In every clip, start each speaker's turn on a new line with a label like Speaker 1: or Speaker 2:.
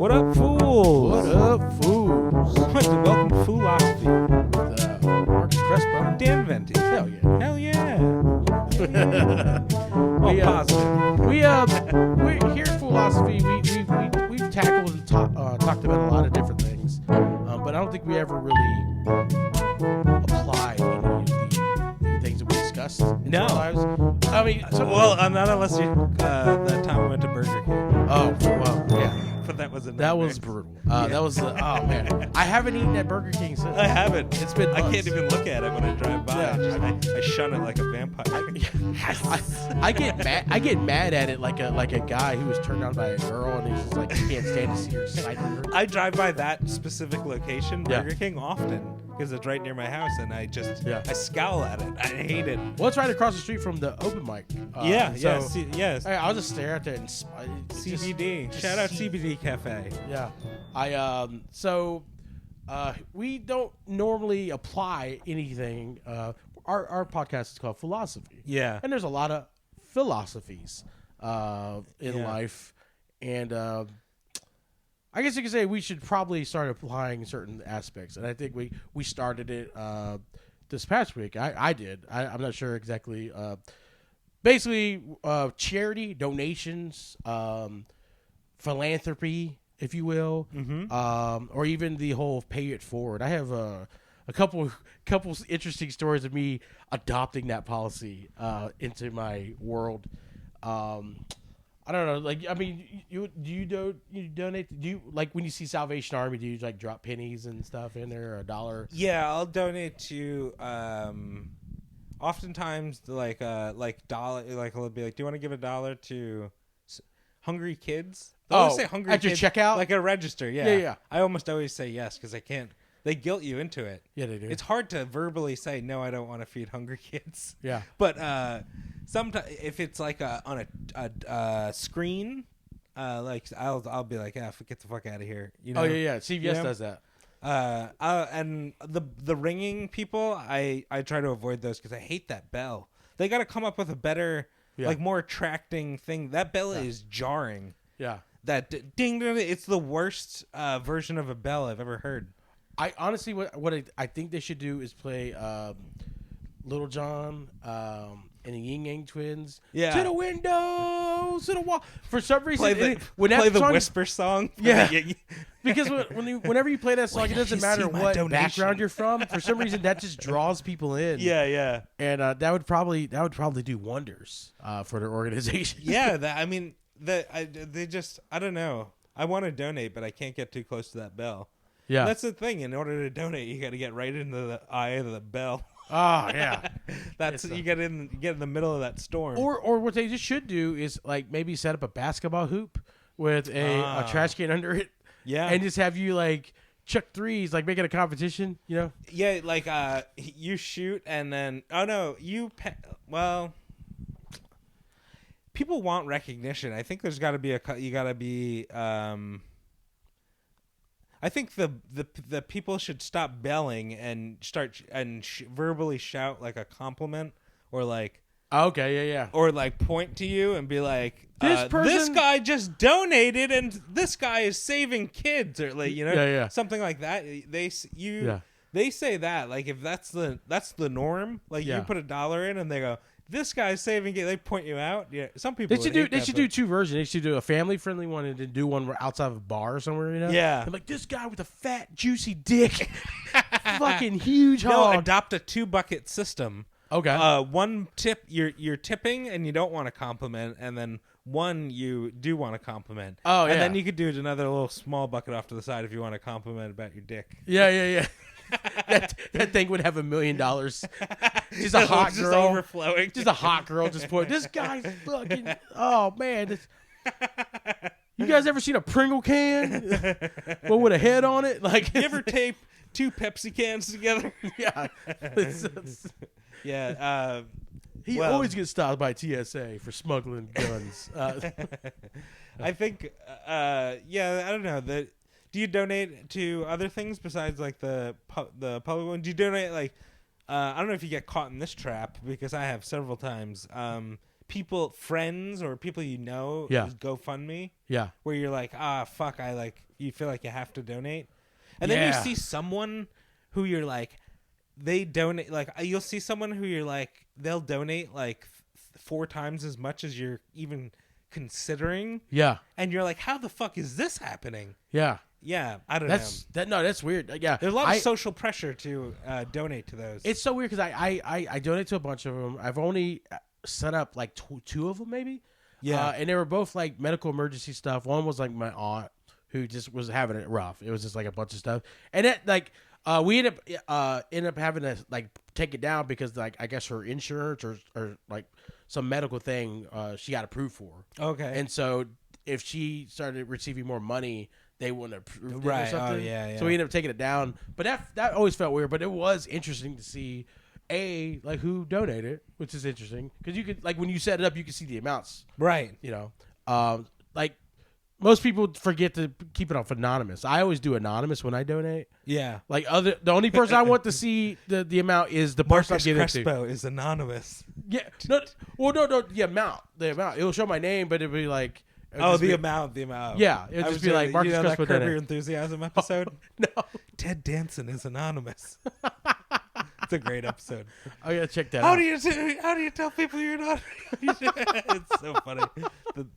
Speaker 1: What up, fools?
Speaker 2: What up, fools?
Speaker 1: Welcome to Foolosophy.
Speaker 2: With Marcus Crespo.
Speaker 1: And Dan Venti.
Speaker 2: Hell yeah.
Speaker 1: Hell yeah. All positive.
Speaker 2: We're here at Foolosophy. We've tackled and talked about a lot of different things, but I don't think we ever really applied any of the things that we discussed in our lives. I mean,
Speaker 1: not unless you that time we went to Burger King.
Speaker 2: Oh, well, yeah.
Speaker 1: But that was
Speaker 2: That was brutal. That was oh man. I haven't eaten at Burger King since.
Speaker 1: I haven't.
Speaker 2: It's been months.
Speaker 1: I can't even look at it when I drive by.
Speaker 2: Yeah.
Speaker 1: I shun it like a vampire.
Speaker 2: I get mad at it like a guy who was turned on by a girl and he's just like, you can't stand to see her sight.
Speaker 1: I drive by that specific location, Burger King, often because it's right near my house, and I scowl at it. I hate it.
Speaker 2: Well, it's right across the street from the open mic.
Speaker 1: Yes.
Speaker 2: I'll just stare at it and
Speaker 1: CBD. Shout out CBD Cafe.
Speaker 2: Yeah. We don't normally apply anything. Our podcast is called Foolosophy.
Speaker 1: Yeah.
Speaker 2: And there's a lot of philosophies in life. And I guess you could say we should probably start applying certain aspects. And I think we started it this past week. I did. I'm not sure exactly. Basically, charity, donations, philanthropy, if you will, or even the whole pay it forward. I have a couple interesting stories of me adopting that policy into my world. I don't know. Like, I mean, you donate? Do you, like, when you see Salvation Army, do you like drop pennies and stuff in there, or $1?
Speaker 1: Yeah, I'll donate to. Oftentimes, like dollar, like I'll be like, do you want to give $1 to hungry kids? I always say hungry
Speaker 2: at
Speaker 1: kids,
Speaker 2: your checkout,
Speaker 1: like a register.
Speaker 2: Yeah.
Speaker 1: I almost always say yes because I can't. They guilt you into it.
Speaker 2: Yeah, they do.
Speaker 1: It's hard to verbally say no. I don't want to feed hungry kids.
Speaker 2: Yeah,
Speaker 1: but sometimes if it's like on a screen, like I'll be like, get the fuck out of here. You know?
Speaker 2: Oh yeah. CVS does that.
Speaker 1: And the ringing people, I try to avoid those because I hate that bell. They got to come up with a better, like more attracting thing. That bell is jarring.
Speaker 2: Yeah.
Speaker 1: That ding ding. It's the worst version of a bell I've ever heard.
Speaker 2: I honestly, what I think they should do is play Little John and the Yin Yang Twins.
Speaker 1: Yeah.
Speaker 2: To the windows, to the wall. For some reason,
Speaker 1: play the whisper song.
Speaker 2: Yeah. Because whenever you play that song, it doesn't matter what background you're from. For some reason, that just draws people in.
Speaker 1: Yeah.
Speaker 2: And that would probably do wonders for their organization.
Speaker 1: Yeah. They just, I don't know. I want to donate, but I can't get too close to that bell.
Speaker 2: Yeah.
Speaker 1: And that's the thing. In order to donate, you got to get right into the eye of the bell.
Speaker 2: Oh yeah,
Speaker 1: you get in the middle of that storm.
Speaker 2: Or what they just should do is like maybe set up a basketball hoop with a trash can under it.
Speaker 1: Yeah,
Speaker 2: and just have you like chuck threes, like making a competition. You know?
Speaker 1: Yeah, like you shoot and then people want recognition. I think there's got to be you got to be. I think the people should stop belling and start verbally shout like a compliment or like
Speaker 2: yeah
Speaker 1: or like point to you and be like
Speaker 2: this
Speaker 1: guy just donated and this guy is saving kids or like something like that. They say that like if that's the norm, like you put $1 in and they go, this guy's saving it. They point you out. Yeah, some people. They should
Speaker 2: do two versions. They should do a family-friendly one and then do one outside of a bar or somewhere. You know?
Speaker 1: Yeah.
Speaker 2: And like this guy with a fat, juicy dick, fucking huge hog.
Speaker 1: No, adopt a 2-bucket system.
Speaker 2: Okay.
Speaker 1: One tip you're tipping and you don't want to compliment, and then one you do want to compliment.
Speaker 2: Oh yeah.
Speaker 1: And then you could do another little small bucket off to the side if you want to compliment about your dick.
Speaker 2: Yeah. that thing would have $1 million. Just a hot girl,
Speaker 1: just overflowing.
Speaker 2: Just a hot girl. Just point. This guy's fucking. Oh man, you guys ever seen a Pringle can? Well, with a head on it, like
Speaker 1: you ever tape 2 Pepsi cans together?
Speaker 2: Yeah.
Speaker 1: Yeah.
Speaker 2: He always gets stopped by TSA for smuggling guns.
Speaker 1: I think. I don't know. Do you donate to other things besides like the public one? Do you donate like I don't know if you get caught in this trap because I have several times. friends or people you know, GoFundMe.
Speaker 2: Yeah.
Speaker 1: Where you're like, fuck, you feel like you have to donate. And then you see someone who you're like, they donate, like, you'll see someone who you're like, they'll donate like 4 times as much as you're even considering.
Speaker 2: Yeah.
Speaker 1: And you're like, how the fuck is this happening?
Speaker 2: Yeah.
Speaker 1: Yeah, I don't know.
Speaker 2: That's weird. Yeah,
Speaker 1: there's a lot of social pressure to donate to those.
Speaker 2: It's so weird because I donate to a bunch of them. I've only set up like 2 of them, maybe. Yeah, and they were both like medical emergency stuff. One was like my aunt who just was having it rough. It was just like a bunch of stuff, and it like we ended up having to like take it down because like I guess her insurance or like some medical thing she got approved for.
Speaker 1: Okay,
Speaker 2: and so if she started receiving more money, they wouldn't approve it
Speaker 1: or
Speaker 2: something.
Speaker 1: Oh, yeah.
Speaker 2: So we ended up taking it down. But that always felt weird. But it was interesting to see, like who donated, which is interesting. Because you could, like when you set it up, you can see the amounts.
Speaker 1: Right.
Speaker 2: You know, like most people forget to keep it off anonymous. I always do anonymous when I donate.
Speaker 1: Yeah.
Speaker 2: Like the only person I want to see the amount is the person I'm giving to.
Speaker 1: Crespo is anonymous.
Speaker 2: Yeah. No, the amount. It'll show my name, but it'll be like.
Speaker 1: The amount.
Speaker 2: Yeah, it would just be like Marcus Crespo.
Speaker 1: That Curb Your Enthusiasm episode?
Speaker 2: No.
Speaker 1: Ted Danson is anonymous. It's a great episode.
Speaker 2: I gotta check that
Speaker 1: out. How do you tell people you're not? It's so funny.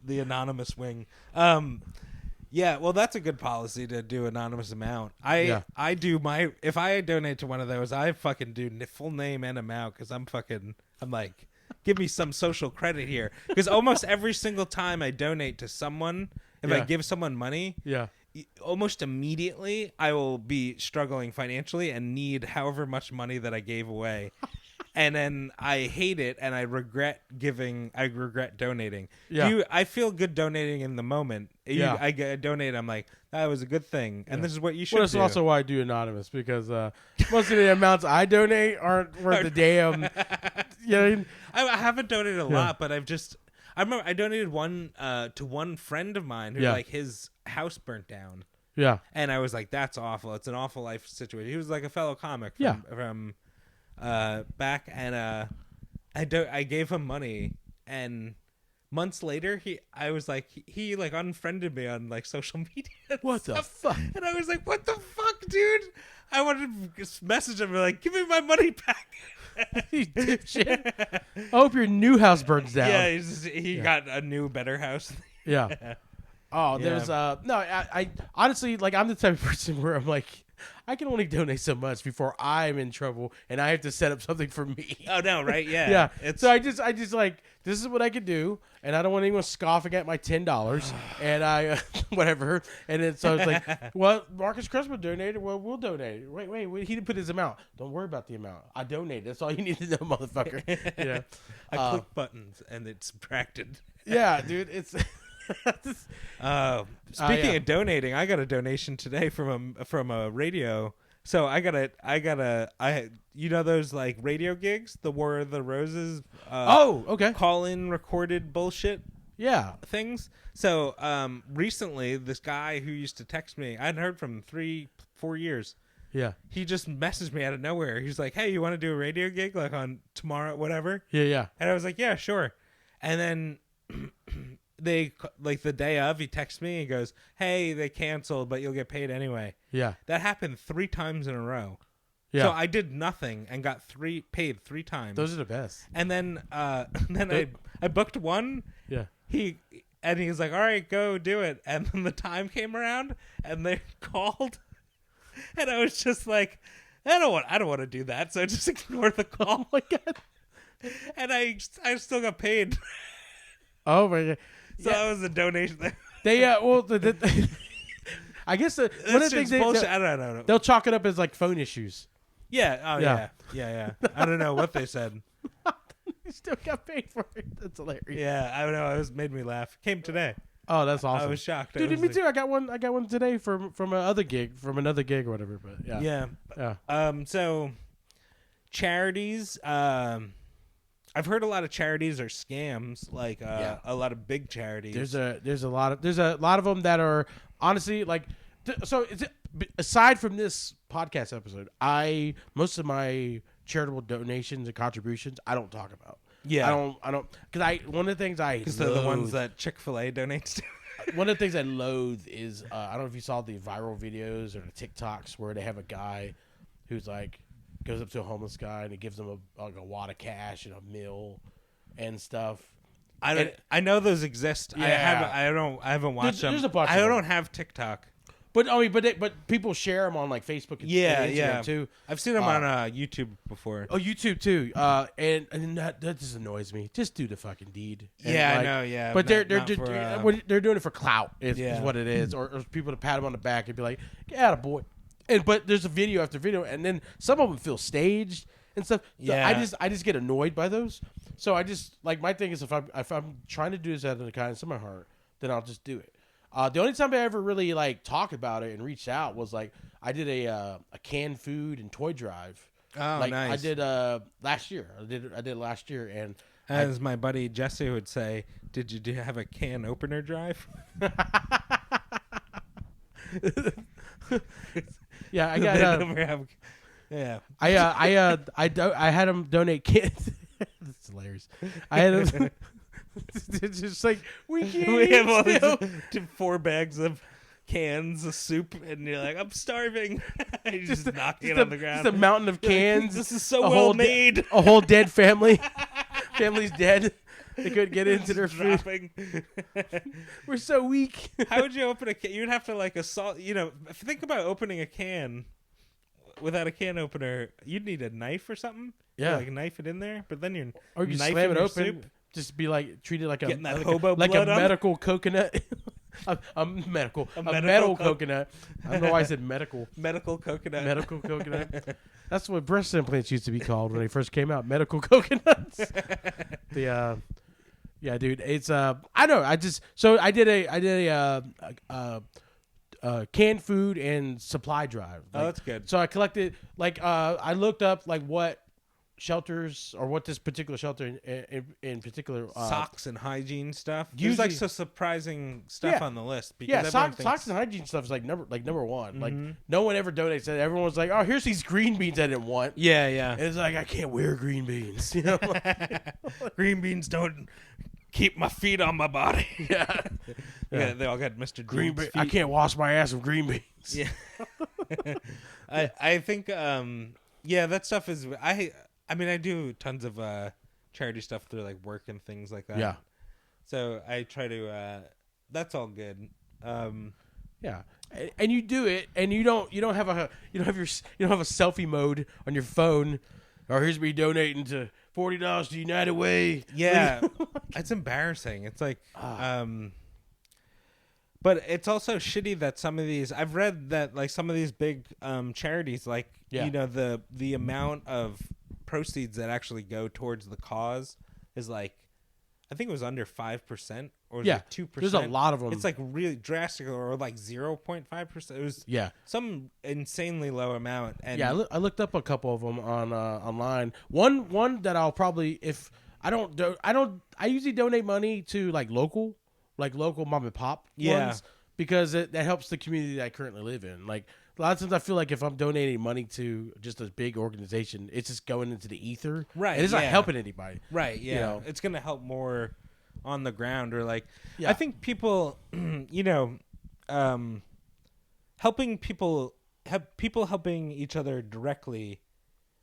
Speaker 1: The anonymous wing. Yeah, well, that's a good policy to do anonymous amount. I do if I donate to one of those, I fucking do full name and amount because I'm like, give me some social credit here. Because almost every single time I donate to someone, if I give someone money, almost immediately I will be struggling financially and need however much money that I gave away. And then I hate it and I regret donating. Yeah. I feel good donating in the moment. I donate, I'm like, that was a good thing. And this is what you should do.
Speaker 2: That's also why I do anonymous, because most of the amounts I donate aren't worth the damn. You know,
Speaker 1: I haven't donated a lot, but I remember I donated one to one friend of mine who like his house burnt down.
Speaker 2: Yeah.
Speaker 1: And I was like, that's awful. It's an awful life situation. He was like a fellow comic from back, and I gave him money, and months later he like unfriended me on like social media.
Speaker 2: What the fuck?
Speaker 1: And I was like, what the fuck, dude? I wanted to message him like, give me my money back.
Speaker 2: You dipshit. I hope your new house burns down.
Speaker 1: Yeah, he got a new, better house.
Speaker 2: Yeah. Oh, there's I honestly, like, I'm the type of person where I'm like, I can only donate so much before I'm in trouble and I have to set up something for me.
Speaker 1: Oh no, right? Yeah.
Speaker 2: Yeah. So I just like, this is what I can do, and I don't want anyone scoffing at my $10 and I whatever. And then so it's like, well, Marcus Crespo donated. Well, we'll donate. Wait, he didn't put his amount. Don't worry about the amount. I donated. That's all you need to know, motherfucker. You know?
Speaker 1: I clicked buttons and it subtracted.
Speaker 2: Yeah, dude. It's.
Speaker 1: Speaking of donating, I got a donation today from a radio. So I you know those like radio gigs, the War of the Roses.
Speaker 2: Okay.
Speaker 1: Call in recorded bullshit.
Speaker 2: Yeah.
Speaker 1: Things. So recently, this guy who used to text me, I hadn't heard from him 3-4 years.
Speaker 2: Yeah.
Speaker 1: He just messaged me out of nowhere. He's like, "Hey, you want to do a radio gig like on tomorrow, whatever?"
Speaker 2: Yeah.
Speaker 1: And I was like, "Yeah, sure." And then. They like the day of, he texts me and goes, "Hey, they canceled, but you'll get paid anyway."
Speaker 2: Yeah.
Speaker 1: That happened 3 times in a row. Yeah. So I did nothing and got paid 3 times.
Speaker 2: Those are the best.
Speaker 1: And then I booked one.
Speaker 2: Yeah.
Speaker 1: He was like, "All right, go do it." And then the time came around and they called, and I was just like, I don't want to do that. So I just ignored the call.
Speaker 2: Oh my God.
Speaker 1: And I still got paid.
Speaker 2: Oh my God.
Speaker 1: So that was a donation.
Speaker 2: They I guess one of the things
Speaker 1: I don't know.
Speaker 2: They'll chalk it up as like phone issues.
Speaker 1: Yeah. Oh yeah. I don't know what they said.
Speaker 2: You still got paid for it. That's hilarious.
Speaker 1: Yeah, I don't know. It made me laugh. Came today.
Speaker 2: Oh, that's awesome.
Speaker 1: I was shocked.
Speaker 2: Dude, me too. I got one today from another gig or whatever. But yeah.
Speaker 1: So charities. I've heard a lot of charities are scams, like a lot of big charities.
Speaker 2: There's a lot of them that are honestly like. So aside from this podcast episode, most of my charitable donations and contributions I don't talk about. Yeah. I don't, because one of the things
Speaker 1: because they're the ones that Chick-fil-A donates to.
Speaker 2: One of the things I loathe is, I don't know if you saw the viral videos or the TikToks where they have a guy who's like, goes up to a homeless guy and he gives him a wad of cash and a meal and stuff.
Speaker 1: I know those exist. Yeah. I haven't watched them.
Speaker 2: There's a bunch
Speaker 1: I don't have TikTok.
Speaker 2: But people share them on like Facebook and Instagram too.
Speaker 1: I've seen them on YouTube before.
Speaker 2: Oh, YouTube too. And that just annoys me. Just do the fucking deed.
Speaker 1: I know. Yeah,
Speaker 2: but they're doing it for clout. Is what it is, or people to pat them on the back and be like, "Get out of boy." But there's a video after video, and then some of them feel staged and stuff. So I just get annoyed by those. So I just like, my thing is, if I'm trying to do this out of the kindness of my heart, then I'll just do it. The only time I ever really like talked about it and reached out was like I did a canned food and toy drive.
Speaker 1: Oh,
Speaker 2: like,
Speaker 1: nice!
Speaker 2: I did last year. I did last year, and
Speaker 1: as my buddy Jesse would say, "Did you have a can opener drive?"
Speaker 2: Yeah, I got. I had him donate cans. That's hilarious. I had him. It's just like we
Speaker 1: have all these 4 bags of cans of soup, and you're like, I'm starving. You just knocking it on the ground.
Speaker 2: Just a mountain of cans.
Speaker 1: This is so well made.
Speaker 2: A whole dead family. Family's dead. They couldn't get into their food. We're so weak.
Speaker 1: How would you open a can? You'd have to like assault. Think about opening a can without a can opener. You'd need a knife or something.
Speaker 2: Yeah,
Speaker 1: like knife it in there. But then
Speaker 2: or you slam it open. Soup. Just be like treated like a medical coconut. a metal coconut. I don't know why I said medical.
Speaker 1: Medical coconut.
Speaker 2: Medical coconut. That's what breast implants used to be called when they first came out. Medical coconuts. Yeah, dude. It's I know. I did a canned food and supply drive.
Speaker 1: Like, that's good.
Speaker 2: So I collected I looked up like what shelters or what this particular shelter in particular
Speaker 1: socks and hygiene stuff. There's like some surprising stuff on the list because
Speaker 2: socks and hygiene stuff is like number one. Mm-hmm. Like no one ever donates that. Everyone's like, oh, here's these green beans I didn't want.
Speaker 1: Yeah.
Speaker 2: And it's like I can't wear green beans.
Speaker 1: Green beans don't keep my feet on my body. Yeah. They all got Mr.
Speaker 2: Green beans. I can't wash my ass with green beans.
Speaker 1: Yeah. I think that stuff is I mean, I do tons of charity stuff through like work and things like that.
Speaker 2: Yeah.
Speaker 1: So I try to. That's all good.
Speaker 2: Yeah, and you do it, and you don't have a selfie mode on your phone. Or here's me donating to $40 to United Way.
Speaker 1: Yeah, it's embarrassing. It's like, but it's also shitty that some of these. I've read that like some of these big charities, like the amount of proceeds that actually go towards the cause is like, I think it was under 5% or 2%.
Speaker 2: There's a lot of them.
Speaker 1: It's like really drastic, or like 0.5%. It was some insanely low amount. And
Speaker 2: I looked up a couple of them on online. One that I'll probably, if I usually donate money to like local mom and pop ones because that helps the community that I currently live in. Like, a lot of times I feel like if I'm donating money to just a big organization, it's just going into the ether.
Speaker 1: Right.
Speaker 2: And it's not helping anybody.
Speaker 1: Right, yeah. It's going to help more on the ground, or like, I think people, helping people helping each other directly,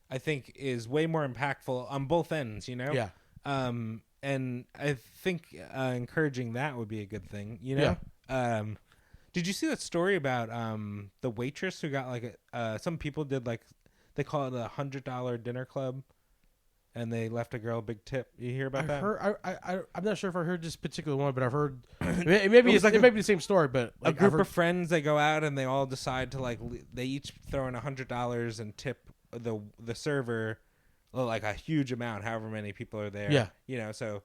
Speaker 1: I think is way more impactful on both ends, Yeah. And I think encouraging that would be a good thing, Yeah. Did you see that story about the waitress who got like some people did like, they call it $100 dinner club, and they left a girl a big tip? You hear about that?
Speaker 2: I'm not sure if I heard this particular one, but I've heard it may be the same story. But like,
Speaker 1: a group of friends, they go out and they all decide to like they each throw in $100 and tip the server like a huge amount, however many people are there. Yeah, so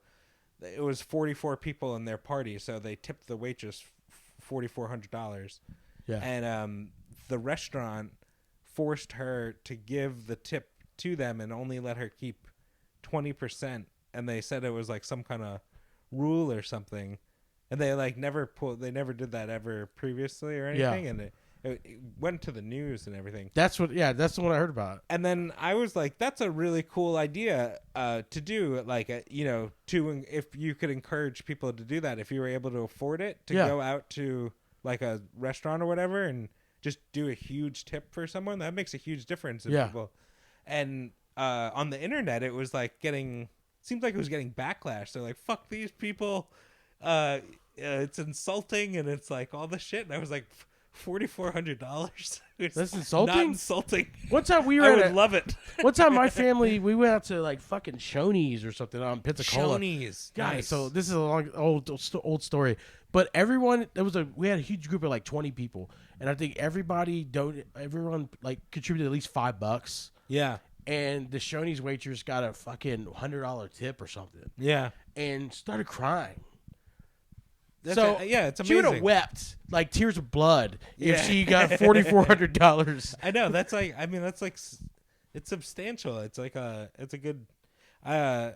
Speaker 1: it was 44 people in their party, so they tipped the waitress $4,400. Yeah, and the restaurant forced her to give the tip to them and only let her keep 20%. And they said it was like some kind of rule or something. And they like never did that ever previously or anything. Yeah. And it it went to the news and everything.
Speaker 2: That's what. Yeah, that's the one I heard about.
Speaker 1: And then I was like, that's a really cool idea to do. Like, if you could encourage people to do that, if you were able to afford it, to go out to like a restaurant or whatever and just do a huge tip for someone, that makes a huge difference in people. And on the internet, it was like seems like it was getting backlash. They're like, fuck these people. It's insulting, and it's like all the shit. And I was like, $4,400.
Speaker 2: That's insulting.
Speaker 1: Not insulting.
Speaker 2: One time we were
Speaker 1: I would love it.
Speaker 2: One time my family, we went out to like fucking Shoney's or something on Pensacola.
Speaker 1: Shoney's,
Speaker 2: nice. So this is a long old story, but everyone we had a huge group of like 20 people, and I think everyone like contributed at least $5.
Speaker 1: Yeah.
Speaker 2: And the Shoney's waitress got a fucking $100 tip or something.
Speaker 1: Yeah.
Speaker 2: And started crying.
Speaker 1: It's amazing.
Speaker 2: She would have wept like tears of blood if she got $4,400.
Speaker 1: I know. That's like, it's substantial. It's like it's a good, I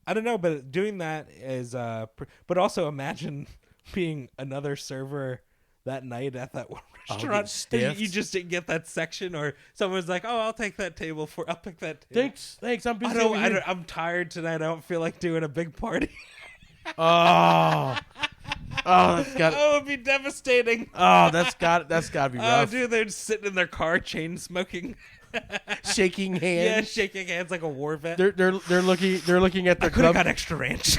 Speaker 1: don't know, but doing that is, but also imagine being another server that night at that one restaurant. You just didn't get that section, or someone's like, "Oh, I'll take that table I'll pick that table."
Speaker 2: Thanks. I'm busy.
Speaker 1: I'm tired tonight. I don't feel like doing a big party.
Speaker 2: It
Speaker 1: would be devastating.
Speaker 2: That's got to be rough.
Speaker 1: Oh, dude, they're just sitting in their car, chain smoking,
Speaker 2: shaking hands.
Speaker 1: Yeah, shaking hands like a war vet.
Speaker 2: They're looking at their.
Speaker 1: I could have got extra ranch.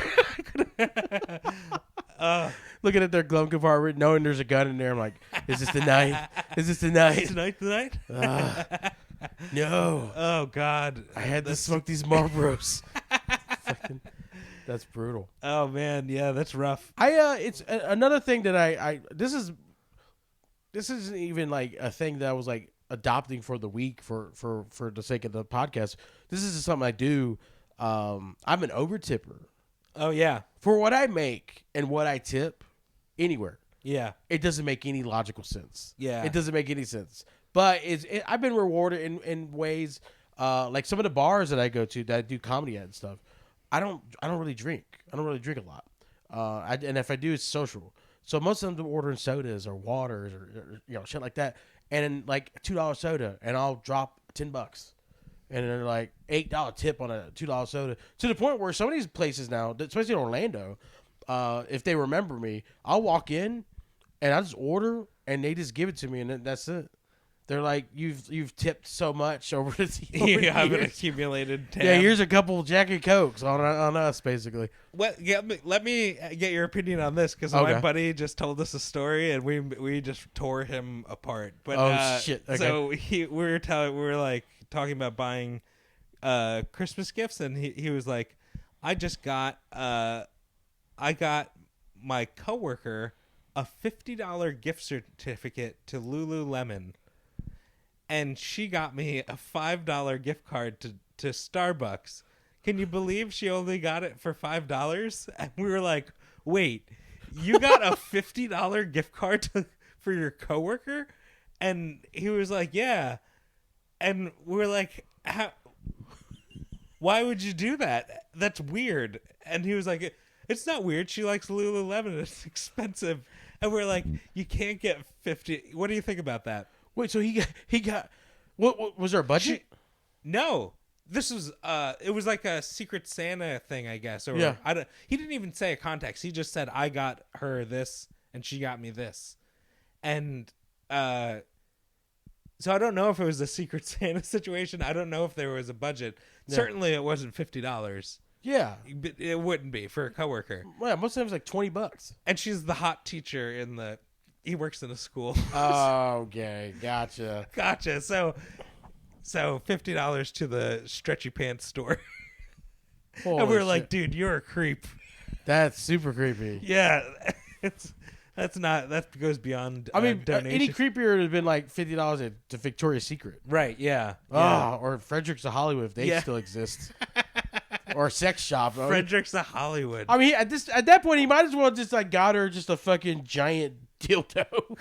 Speaker 2: Looking at their glove compartment, knowing there's a gun in there. I'm like, is this the night? Is this the night?
Speaker 1: Is tonight the night?
Speaker 2: No.
Speaker 1: Oh God,
Speaker 2: I had to smoke these Marlboros. That's brutal.
Speaker 1: Oh man, yeah, that's rough.
Speaker 2: It's another thing that this isn't even like a thing that I was like adopting for the week for the sake of the podcast. This is something I do. I'm an overtipper.
Speaker 1: Oh yeah,
Speaker 2: for what I make and what I tip anywhere.
Speaker 1: Yeah,
Speaker 2: it doesn't make any logical sense.
Speaker 1: Yeah,
Speaker 2: it doesn't make any sense. But I've been rewarded in ways like some of the bars that I go to that I do comedy at and stuff. I don't really drink. I don't really drink a lot. And if I do, it's social. So most of them are ordering sodas or waters or shit like that. And then like $2 soda, and I'll drop $10. And then like $8 tip on a $2 soda. To the point where some of these places now, especially in Orlando, if they remember me, I'll walk in and I just order and they just give it to me, and then that's it. They're like, you've tipped so much over the years.
Speaker 1: You have an accumulated tab.
Speaker 2: Yeah, here's a couple Jack and Cokes on us, basically.
Speaker 1: Let me get your opinion on this, because my buddy just told us a story, and we just tore him apart. But,
Speaker 2: shit. Okay.
Speaker 1: So we were talking about buying Christmas gifts, and he was like, I got my coworker a $50 gift certificate to Lululemon. And she got me a $5 gift card to Starbucks. Can you believe she only got it for $5? And we were like, wait, you got a $50 gift card for your coworker? And he was like, yeah. And we're like, why would you do that? That's weird. And he was like, it's not weird. She likes Lululemon. It's expensive. And we're like, you can't get 50. What do you think about that?
Speaker 2: Wait, so he got what was there a budget?
Speaker 1: No, this was it was like a Secret Santa thing, I guess. Or
Speaker 2: yeah.
Speaker 1: He didn't even say a context. He just said, I got her this and she got me this, and so I don't know if it was a Secret Santa situation. I don't know if there was a budget. Yeah. Certainly, it wasn't $50.
Speaker 2: Yeah,
Speaker 1: it wouldn't be for a coworker.
Speaker 2: Yeah, most of it was like $20.
Speaker 1: And she's the hot teacher in the. He works in a school.
Speaker 2: Oh, okay, gotcha.
Speaker 1: So $50 to the stretchy pants store. And we were like, dude, you're a creep.
Speaker 2: That's super creepy.
Speaker 1: Yeah, that goes beyond.
Speaker 2: I mean,
Speaker 1: donation.
Speaker 2: Any creepier would have been like $50 to Victoria's Secret,
Speaker 1: right? Yeah.
Speaker 2: Or Frederick's of Hollywood if they still exist. Or a sex shop.
Speaker 1: Frederick's of Hollywood.
Speaker 2: I mean, at that point, he might as well just like got her just a fucking giant dildo.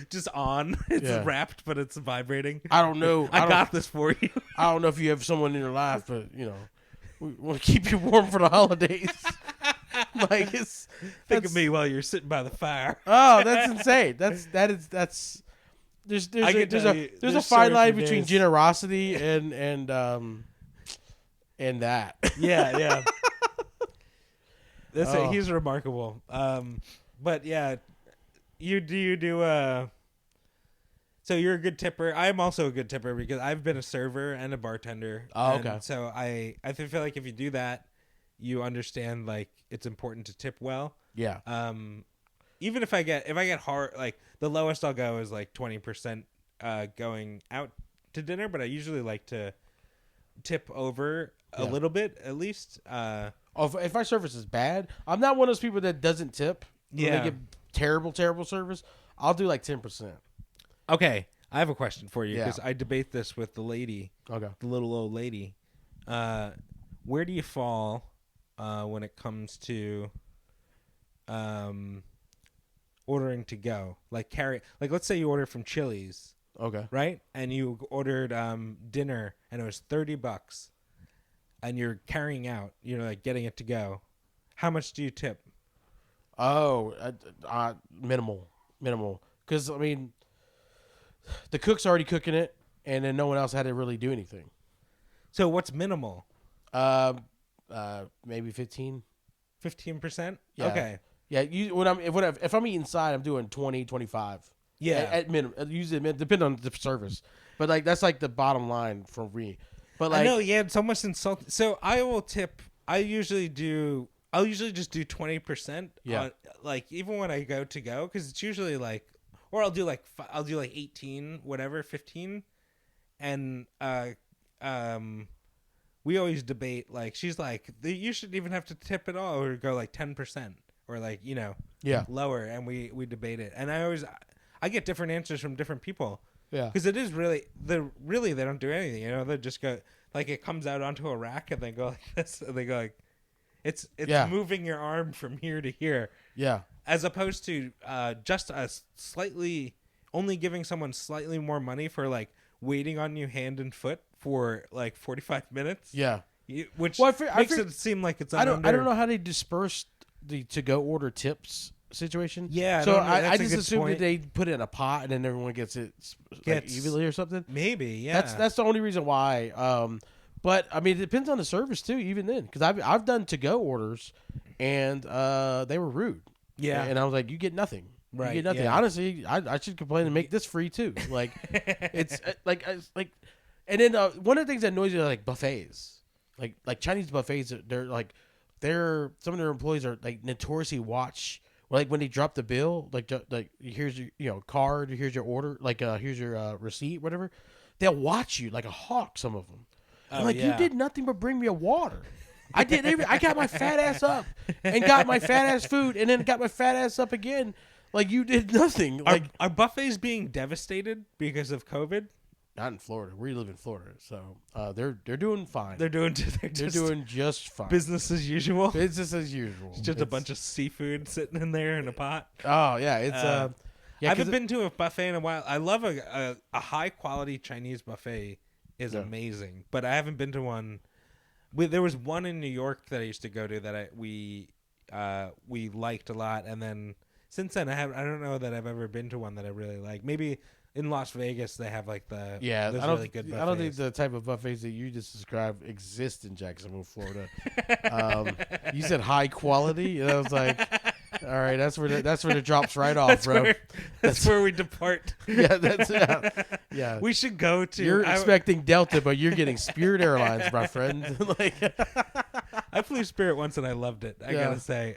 Speaker 1: Just on. It's wrapped, but it's vibrating.
Speaker 2: I don't know.
Speaker 1: I got this for you.
Speaker 2: I don't know if you have someone in your life, but we want to keep you warm for the holidays. Like
Speaker 1: think of me while you're sitting by the fire.
Speaker 2: Oh, that's insane. That's there's a fine line between generosity and that.
Speaker 1: Yeah. He's remarkable. But yeah, you do. So you're a good tipper. I'm also a good tipper because I've been a server and a bartender.
Speaker 2: Oh, okay.
Speaker 1: So I feel like if you do that, you understand like it's important to tip well.
Speaker 2: Yeah.
Speaker 1: Even if I get hard, like the lowest I'll go is like 20% going out to dinner, but I usually like to tip over a little bit at least.
Speaker 2: If my service is bad, I'm not one of those people that doesn't tip.
Speaker 1: Yeah.
Speaker 2: When they get terrible service, I'll do like 10%.
Speaker 1: Okay, I have a question for you because I debate this with the lady.
Speaker 2: Okay.
Speaker 1: The little old lady. Where do you fall when it comes to ordering to go? Like let's say you order from Chili's.
Speaker 2: Okay.
Speaker 1: Right? And you ordered dinner and it was $30 and you're carrying out, like getting it to go. How much do you tip?
Speaker 2: Oh, minimal. Because, I mean, the cook's already cooking it, and then no one else had to really do anything.
Speaker 1: So what's minimal?
Speaker 2: Maybe 15.
Speaker 1: 15%?
Speaker 2: Yeah.
Speaker 1: Okay.
Speaker 2: Yeah, if I'm eating inside, I'm doing 20, 25.
Speaker 1: Yeah.
Speaker 2: At minimum. Usually, depending on the service. But, like, that's, like, the bottom line for me. But, like,
Speaker 1: I know, yeah, it's almost insulting. So I will tip. I'll usually just do 20%.
Speaker 2: Yeah.
Speaker 1: Like, even when I go to go, because it's usually, like, or I'll do, like, 18, whatever, 15. And, we always debate, like, she's like, you shouldn't even have to tip at all or go, like, 10%. Or, like, lower. And we debate it. And I get different answers from different people.
Speaker 2: Yeah.
Speaker 1: Because it is really they don't do anything. They just go, like, it comes out onto a rack and they go like this. And they go like, it's moving your arm from here to here.
Speaker 2: Yeah.
Speaker 1: As opposed to just only giving someone slightly more money for, like, waiting on you hand and foot for, like, 45 minutes.
Speaker 2: Yeah.
Speaker 1: Which makes it seem like it's
Speaker 2: I don't know how they disperse the to-go order tips situation.
Speaker 1: Yeah.
Speaker 2: So I just assumed that they put it in a pot and then everyone gets it evenly or something.
Speaker 1: Maybe, yeah.
Speaker 2: That's the only reason why. But I mean, it depends on the service too. Even then, because I've done to-go orders and they were rude.
Speaker 1: Yeah.
Speaker 2: And I was like, you get nothing.
Speaker 1: Right.
Speaker 2: You get nothing.
Speaker 1: Yeah.
Speaker 2: Honestly, I should complain and make this free too. Like, it's like. And then one of the things that annoys me are like buffets, like Chinese buffets. They're some of their employees are like notoriously watch. Like when they drop the bill, like here's your card, here's your order, here's your receipt, whatever. They'll watch you like a hawk. Some of them. You did nothing but bring me a water. I got my fat ass up and got my fat ass food, and then got my fat ass up again. Like you did nothing. Like
Speaker 1: are buffets being devastated because of COVID?
Speaker 2: Not in Florida. We live in Florida, so they're doing fine.
Speaker 1: They're doing
Speaker 2: just fine.
Speaker 1: Business as usual.
Speaker 2: Business as usual.
Speaker 1: It's just a bunch of seafood sitting in there in a pot.
Speaker 2: Oh yeah, it's
Speaker 1: I haven't been to a buffet in a while. I love a high quality Chinese buffet is amazing, but I haven't been to one. There was one in New York that I used to go to that we liked a lot, and then since then I don't know that I've ever been to one that I really like. Maybe in Las Vegas they have like really good buffets.
Speaker 2: I don't think the type of buffets that you just described exist in Jacksonville, Florida. You said high quality, and I was like, all right, that's where the drops right off, bro.
Speaker 1: That's where we depart.
Speaker 2: Yeah.
Speaker 1: We should go to.
Speaker 2: You're expecting Delta, but you're getting Spirit Airlines, my friend.
Speaker 1: I flew Spirit once and I loved it. I gotta say.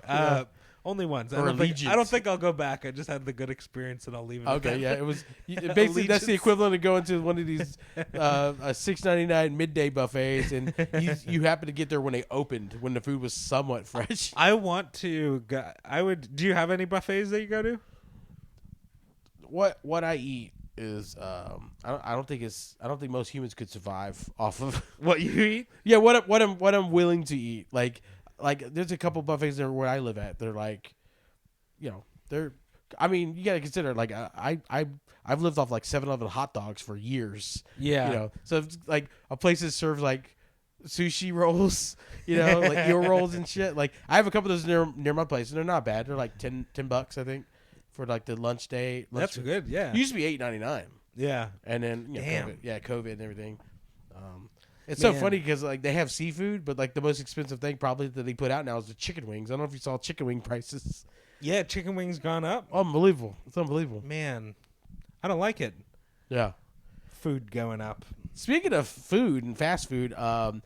Speaker 1: Only once. I don't think I'll go back. I just had the good experience and I'll leave it.
Speaker 2: Okay, yeah, it was basically that's the equivalent of going to one of these $6.99 midday buffets, and you happen to get there when they opened, when the food was somewhat fresh.
Speaker 1: I want to go. Do you have any buffets that you go to?
Speaker 2: What I eat is I don't think most humans could survive off of
Speaker 1: what you eat.
Speaker 2: Yeah, what I'm willing to eat. Like there's a couple buffets there where I live at. They're like, I mean, you gotta consider like I've lived off like 7-Eleven hot dogs for years.
Speaker 1: Yeah.
Speaker 2: So it's like a place that serves like sushi rolls, like eel rolls and shit. Like I have a couple of those near my place, and they're not bad. They're like $10 I think for like the lunch day.
Speaker 1: That's good. Yeah,
Speaker 2: it used to be $8.99.
Speaker 1: Yeah,
Speaker 2: and then
Speaker 1: damn,
Speaker 2: COVID and everything. It's so funny because like they have seafood, but like the most expensive thing probably that they put out now is the chicken wings. I don't know if you saw chicken wing prices.
Speaker 1: Yeah, chicken wings gone up.
Speaker 2: Unbelievable! It's unbelievable.
Speaker 1: Man, I don't like it.
Speaker 2: Yeah,
Speaker 1: food going up.
Speaker 2: Speaking of food and fast food, one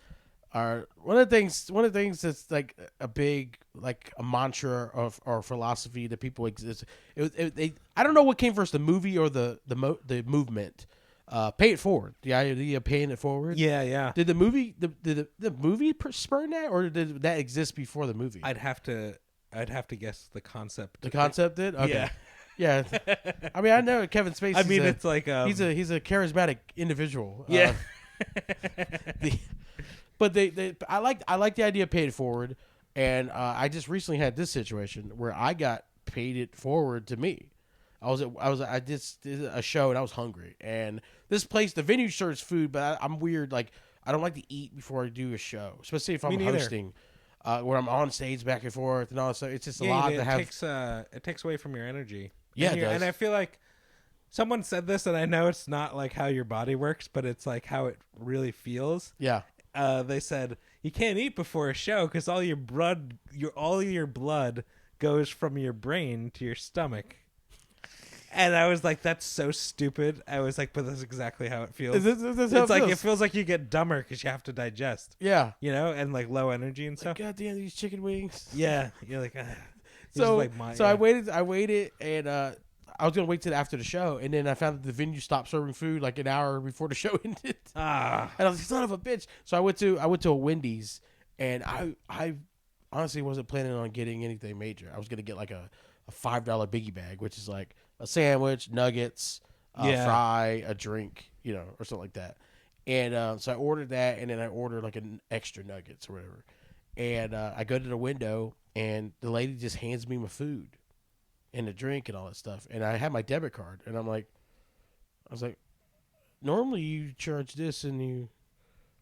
Speaker 2: of the things that's like a big like a mantra of or philosophy that people exist. I don't know what came first, the movie or the movement. Pay it forward. The idea of paying it forward.
Speaker 1: Yeah.
Speaker 2: Did the movie the movie spur that, or did that exist before the movie?
Speaker 1: I'd have to guess the concept.
Speaker 2: The concept did. Okay.
Speaker 1: Yeah.
Speaker 2: Yeah. I mean, I know Kevin Spacey.
Speaker 1: I mean, it's like
Speaker 2: he's a charismatic individual.
Speaker 1: Yeah.
Speaker 2: But I like the idea of pay it forward, and I just recently had this situation where I got paid it forward to me. I just did a show and I was hungry, and this place, the venue serves food, but I'm weird. Like I don't like to eat before I do a show, especially if I'm hosting, where I'm on stage back and forth and all. So it's just a lot to have.
Speaker 1: It takes away from your energy.
Speaker 2: Yeah, it does.
Speaker 1: And I feel like someone said this, and I know it's not like how your body works, but it's like how it really feels.
Speaker 2: Yeah.
Speaker 1: They said you can't eat before a show because all your blood goes from your brain to your stomach. And I was like, that's so stupid. I was like, but that's exactly how it feels. It feels like you get dumber because you have to digest.
Speaker 2: Yeah.
Speaker 1: And like low energy and stuff.
Speaker 2: God damn these chicken wings.
Speaker 1: Yeah. You're like,
Speaker 2: I waited, and I was going to wait till after the show, and then I found that the venue stopped serving food like an hour before the show ended. And I was like, son of a bitch. So I went to a Wendy's, and I honestly wasn't planning on getting anything major. I was going to get like a $5 biggie bag, which is like a sandwich, nuggets, fry, a drink, or something like that. And so I ordered that, and then I ordered like an extra nuggets or whatever. And I go to the window, and the lady just hands me my food and the drink and all that stuff. And I had my debit card, and I was like, normally you charge this, and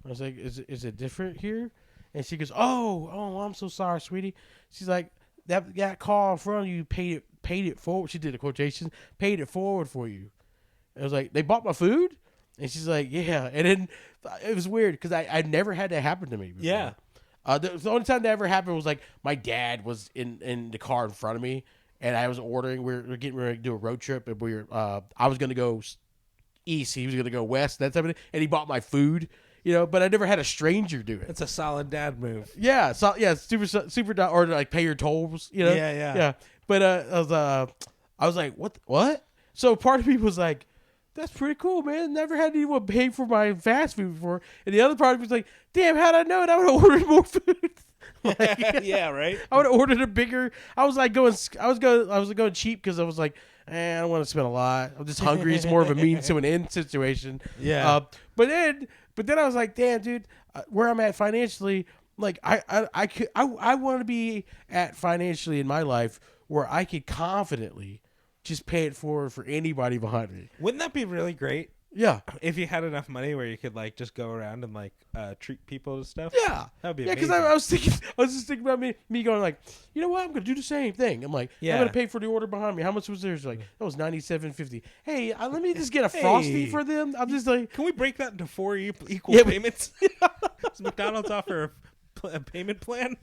Speaker 2: I was like, is it different here? And she goes, oh, I'm so sorry, sweetie. She's like, that call in front of you paid it forward. She did the quotation, paid it forward for you. And I was like, they bought my food? And she's like, yeah. And then it was weird because I never had that happen to me before.
Speaker 1: Yeah.
Speaker 2: The only time that ever happened was like my dad was in the car in front of me, and I was ordering. We were getting ready to do a road trip, and I was going to go east. He was going to go west, that type of thing. And he bought my food. But I never had a stranger do it.
Speaker 1: It's a solid dad move.
Speaker 2: Yeah, super, or like pay your tolls. Yeah. But I was like, what? So part of me was like, that's pretty cool, man. Never had anyone pay for my fast food before. And the other part of me was like, damn, how'd I know it? I would have ordered more food.
Speaker 1: Yeah, right.
Speaker 2: I would have ordered a bigger. I was going cheap because I was like, I don't want to spend a lot. I'm just hungry. It's more of a means to an end situation.
Speaker 1: Yeah.
Speaker 2: But then I was like, damn, dude, where I'm at financially, like I want to be at financially in my life where I could confidently just pay it forward for anybody behind me.
Speaker 1: Wouldn't that be really great?
Speaker 2: Yeah.
Speaker 1: If you had enough money where you could like just go around and like treat people to stuff.
Speaker 2: Yeah.
Speaker 1: That would be
Speaker 2: amazing.
Speaker 1: Yeah,
Speaker 2: because I was just thinking about me going like, you know what? I'm going to do the same thing. I'm like, I'm going to pay for the order behind me. How much was theirs? Like, that was $97.50. Hey, let me just get a Frosty for them. I'm just like,
Speaker 1: can we break that into 4 equal payments? Does McDonald's offer a payment plan?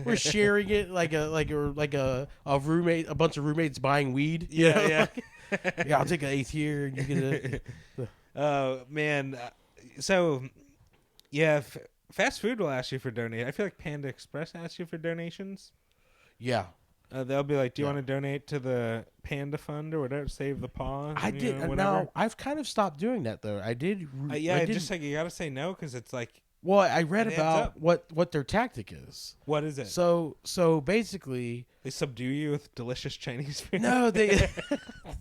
Speaker 2: We're sharing it like a roommate, a bunch of roommates buying weed.
Speaker 1: Yeah.
Speaker 2: Yeah, I'll take an eighth here, and you get a.
Speaker 1: Oh man, so yeah, fast food will ask you for donate. I feel like Panda Express asks you for donations.
Speaker 2: Yeah.
Speaker 1: They'll be like, "Do you want to donate to the Panda Fund or whatever? Save the paw."
Speaker 2: I did. Now I've kind of stopped doing that though. I did.
Speaker 1: Just like you got to say no because it's like.
Speaker 2: Well, I read about what their tactic is.
Speaker 1: What is it?
Speaker 2: So basically,
Speaker 1: they subdue you with delicious Chinese food.
Speaker 2: No, they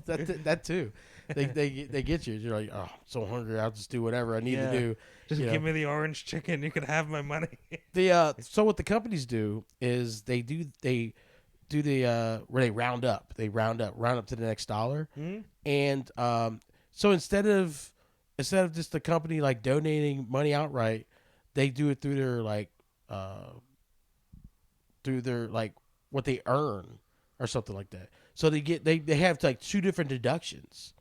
Speaker 2: that too. They get you. You're like, oh, I'm so hungry. I'll just do whatever I need to do.
Speaker 1: Just give me the orange chicken. You can have my money.
Speaker 2: So what the companies do is they do the where they round up. They round up to the next dollar.
Speaker 1: Mm-hmm.
Speaker 2: And so instead of instead of just the company like donating money outright, they do it through their what they earn or something like that. So they have like 2 different deductions.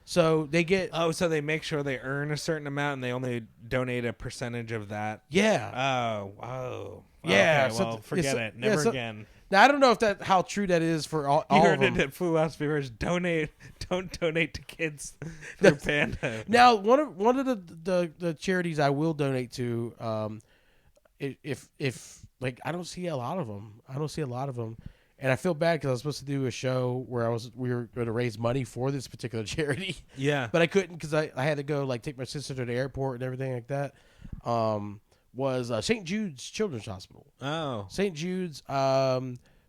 Speaker 2: So they get
Speaker 1: so they make sure they earn a certain amount and they only donate a percentage of that.
Speaker 2: Yeah.
Speaker 1: Oh.
Speaker 2: Yeah.
Speaker 1: Okay, well, forget it. Never again.
Speaker 2: Now I don't know if how true that is for all
Speaker 1: you heard
Speaker 2: of them.
Speaker 1: it at Foolosophy. Don't donate to kids through Panda.
Speaker 2: Now one of the charities I will donate to, if like I don't see a lot of them. And I feel bad because I was supposed to do a show where we were going to raise money for this particular charity.
Speaker 1: Yeah.
Speaker 2: But I couldn't because I had to go like take my sister to the airport and everything like that. Was St. Jude's Children's Hospital.
Speaker 1: Oh.
Speaker 2: St. Jude's,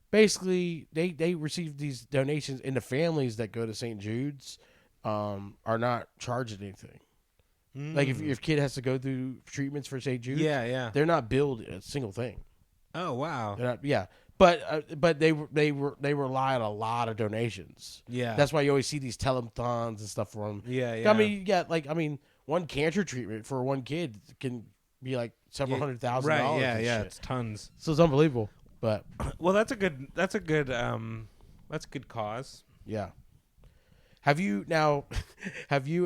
Speaker 2: basically they receive these donations, and the families that go to St. Jude's are not charged anything. Like if your kid has to go through treatments for St. Jude's, they're not billed a single thing.
Speaker 1: Oh wow.
Speaker 2: They're not, But they rely on a lot of donations. Yeah, that's why you always see these telethons and stuff for them. Yeah. I mean, you got one cancer treatment for one kid can be like several $100,000.
Speaker 1: Right? Yeah. It's tons.
Speaker 2: So it's unbelievable. But
Speaker 1: well, that's a good cause.
Speaker 2: Yeah. Have you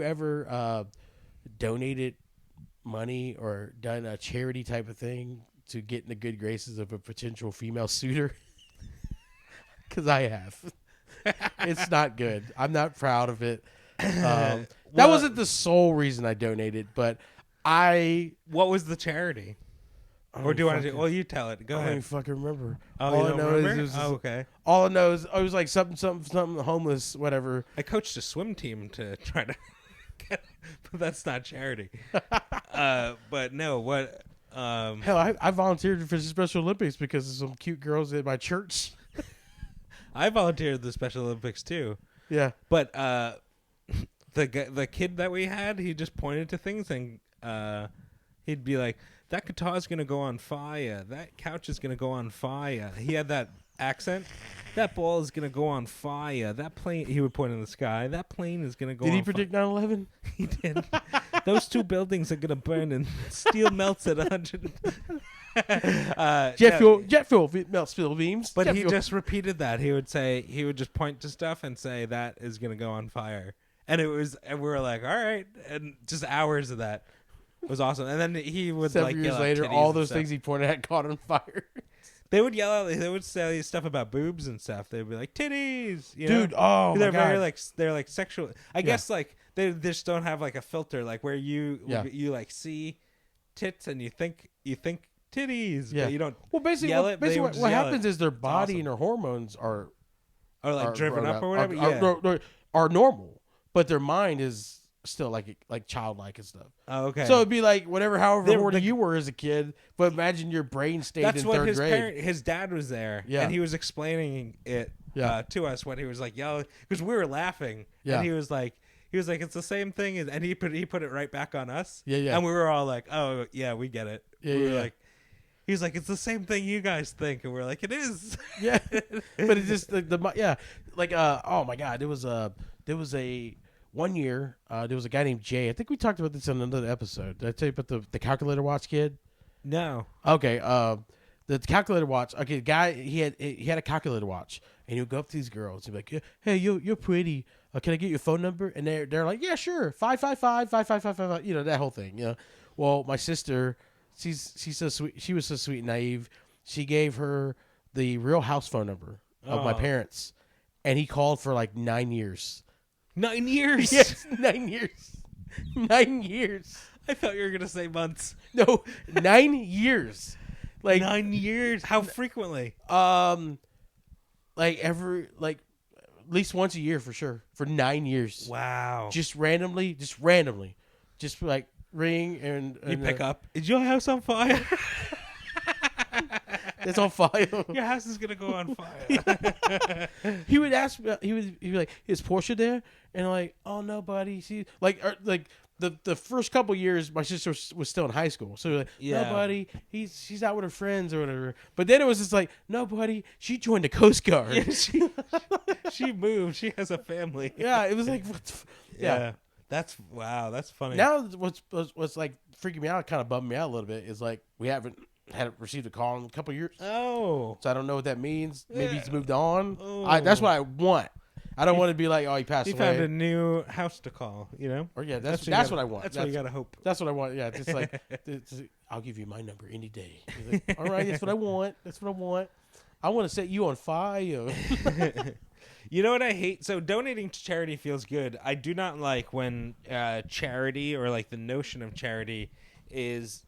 Speaker 2: ever donated money or done a charity type of thing to get in the good graces of a potential female suitor? Because I have. It's not good. I'm not proud of it. That wasn't the sole reason I donated, but
Speaker 1: What was the charity? Or do you want to do? Well, you tell it. Go ahead.
Speaker 2: I don't even fucking remember.
Speaker 1: Oh, all you don't remember? Okay.
Speaker 2: All I know is I was like something homeless, whatever.
Speaker 1: I coached a swim team to try to get, but that's not charity. But no, what?
Speaker 2: Hell, I volunteered for the Special Olympics because of some cute girls at my church.
Speaker 1: I volunteered at the Special Olympics too.
Speaker 2: Yeah,
Speaker 1: but the kid that we had, he just pointed to things and he'd be like, "That guitar's gonna go on fire. That couch is gonna go on fire." He had that accent. "That ball is gonna go on fire. That plane," he would point in the sky. "That plane is gonna go on fire."
Speaker 2: Did he predict 9/11?
Speaker 1: He did. "Those 2 buildings are gonna burn and steel melts at 100."
Speaker 2: Jet fuel melts steel beams.
Speaker 1: But he just repeated that. He would just point to stuff and say that is gonna go on fire. And we were like, all right, and just hours of that. It was awesome. And then he would
Speaker 2: 7 years later, all those things he pointed at caught on fire.
Speaker 1: They would yell out. They would say stuff about boobs and stuff. They'd be like, "Titties, you
Speaker 2: dude."
Speaker 1: Know?
Speaker 2: Oh
Speaker 1: they're
Speaker 2: my God.
Speaker 1: very they're like sexual. I guess like they just don't have like a filter like where you like see tits and you think titties, but you don't.
Speaker 2: Well, basically,
Speaker 1: yell it.
Speaker 2: Basically what happens is their body and their hormones are
Speaker 1: driven up or whatever.
Speaker 2: Are normal, but their mind is still like childlike and stuff.
Speaker 1: Oh, okay.
Speaker 2: So it'd be like however horny you were as a kid, but imagine your brain stayed in third grade.
Speaker 1: His dad was there, and he was explaining it to us when he was like yelling because we were laughing, and he was like, it's the same thing, and he put it right back on us.
Speaker 2: Yeah.
Speaker 1: And we were all like, oh yeah, we get it.
Speaker 2: Yeah,
Speaker 1: we were like. He was like, it's the same thing you guys think, and we're like, it is.
Speaker 2: Yeah, but it's just oh my God, there was a 1 year there was a guy named Jay. I think we talked about this in another episode. Did I tell you about the calculator watch kid?
Speaker 1: No.
Speaker 2: Okay. The calculator watch. Okay, the guy he had a calculator watch, and he would go up to these girls and be like, "Hey, you're pretty. Can I get your phone number?" And they're like, "Yeah, sure. 555-5555. You know that whole thing. You know." Well, my sister. She's so sweet. She was so sweet and naive. She gave her the real house phone number of my parents, and he called for like 9 years.
Speaker 1: 9 years?
Speaker 2: Yes, 9 years. 9 years.
Speaker 1: I thought you were gonna say months.
Speaker 2: No, 9 years. Like
Speaker 1: 9 years. How frequently?
Speaker 2: At least once a year for sure. For 9 years.
Speaker 1: Wow.
Speaker 2: Just randomly. Just like. Ring and
Speaker 1: you pick up. Is your house on fire?
Speaker 2: It's on fire.
Speaker 1: Your house is gonna go on fire.
Speaker 2: He would ask. He'd be like, "Is Portia there?" And I'm like, "Oh no, buddy." She the first couple years, my sister was still in high school, so like, "No, buddy, she's out with her friends or whatever." But then it was just like, "No, buddy, she joined the Coast Guard.
Speaker 1: Yeah, she moved. She has a family."
Speaker 2: Yeah, it was like,
Speaker 1: That's funny.
Speaker 2: Now, what's like freaking me out, kind of bumming me out a little bit, is like we haven't received a call in a couple of years.
Speaker 1: Oh,
Speaker 2: so I don't know what that means. Maybe he's moved on. That's what I want. I don't want to be like, oh, he passed away.
Speaker 1: He found a new house to call, you know?
Speaker 2: Or yeah, that's what I want.
Speaker 1: That's what you gotta hope.
Speaker 2: That's what I want. Yeah, just like I'll give you my number any day. He's like, all right, that's what I want. That's what I want. I want to set you on fire.
Speaker 1: You know what I hate? So donating to charity feels good. I do not like when charity or like the notion of charity is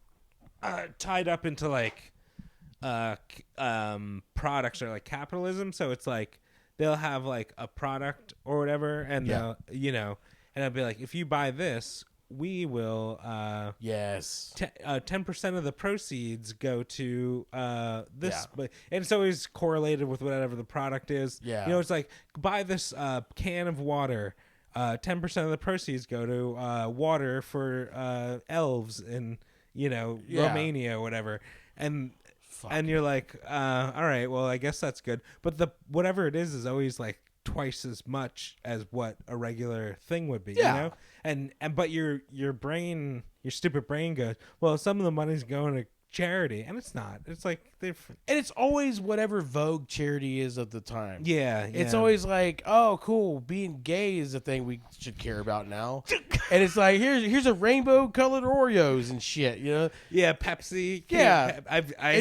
Speaker 1: tied up into like products or like capitalism. So it's like they'll have like a product or whatever, and they'll, you know, and I'll be like, if you buy this, we will 10% of the proceeds go to this, but and it's always correlated with whatever the product is. You know, it's like, buy this can of water, 10% of the proceeds go to water for elves in, you know, Romania or whatever, and you're like, all right, well, I guess that's good, but the whatever it is always like twice as much as what a regular thing would be, you know? And but your brain, your stupid brain goes, well, some of the money's going to charity, and it's not. It's like and
Speaker 2: it's always whatever vogue charity is of the time. It's
Speaker 1: yeah.
Speaker 2: always like, oh, cool, being gay is the thing we should care about now. And it's like, here's a rainbow colored Oreos and shit, you know?
Speaker 1: Yeah, Pepsi.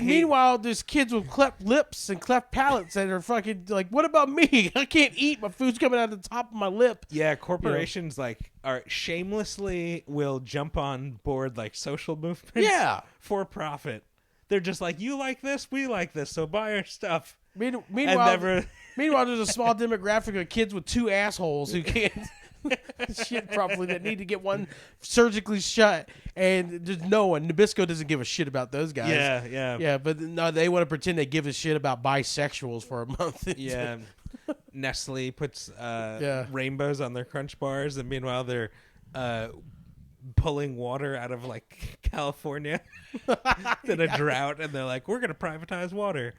Speaker 2: Meanwhile, there's kids with cleft lips and cleft palates that are fucking like, what about me? I can't eat. My food's coming out of the top of my lip.
Speaker 1: Yeah, corporations like are shamelessly will jump on board like social movements. For profit. They're just like, you like this, we like this, so buy our stuff.
Speaker 2: Meanwhile, there's a small demographic of kids with two assholes who can't shit properly, that need to get one surgically shut, and there's no one. Nabisco doesn't give a shit about those guys. Yeah. But no, they want to pretend they give a shit about bisexuals for a month.
Speaker 1: Yeah. Nestle puts rainbows on their Crunch bars, and meanwhile they're pulling water out of like California in a drought, and they're like, we're gonna privatize water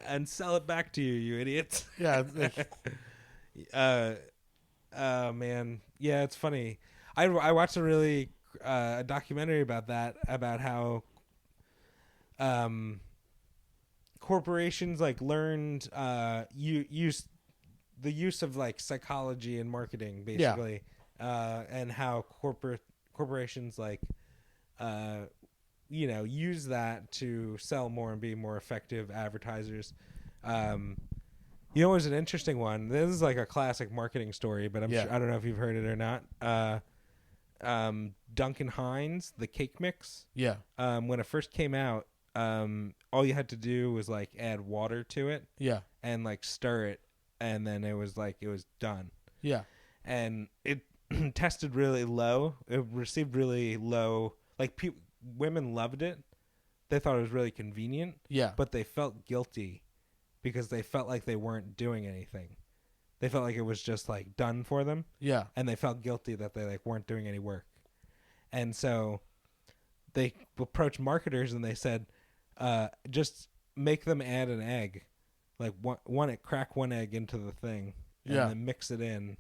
Speaker 1: and sell it back to you, you idiots. Man, yeah, it's funny. I watched a really a documentary about that, about how corporations like learned use the use of like psychology and marketing, basically, and how corporations like you know, use that to sell more and be more effective advertisers. You know, it was an interesting one. This is like a classic marketing story, but sure, I don't know if you've heard it or not. Duncan Hines, the cake mix. When it first came out, all you had to do was like add water to it. And like stir it, and then it was done. And it tested really low. It received really low. Like women loved it. They thought it was really convenient. But they felt guilty because they felt like they weren't doing anything. They felt like it was just like done for them. And they felt guilty that they like weren't doing any work. And so they approached marketers and they said, just make them add an egg. Like crack one egg into the thing and then mix it in.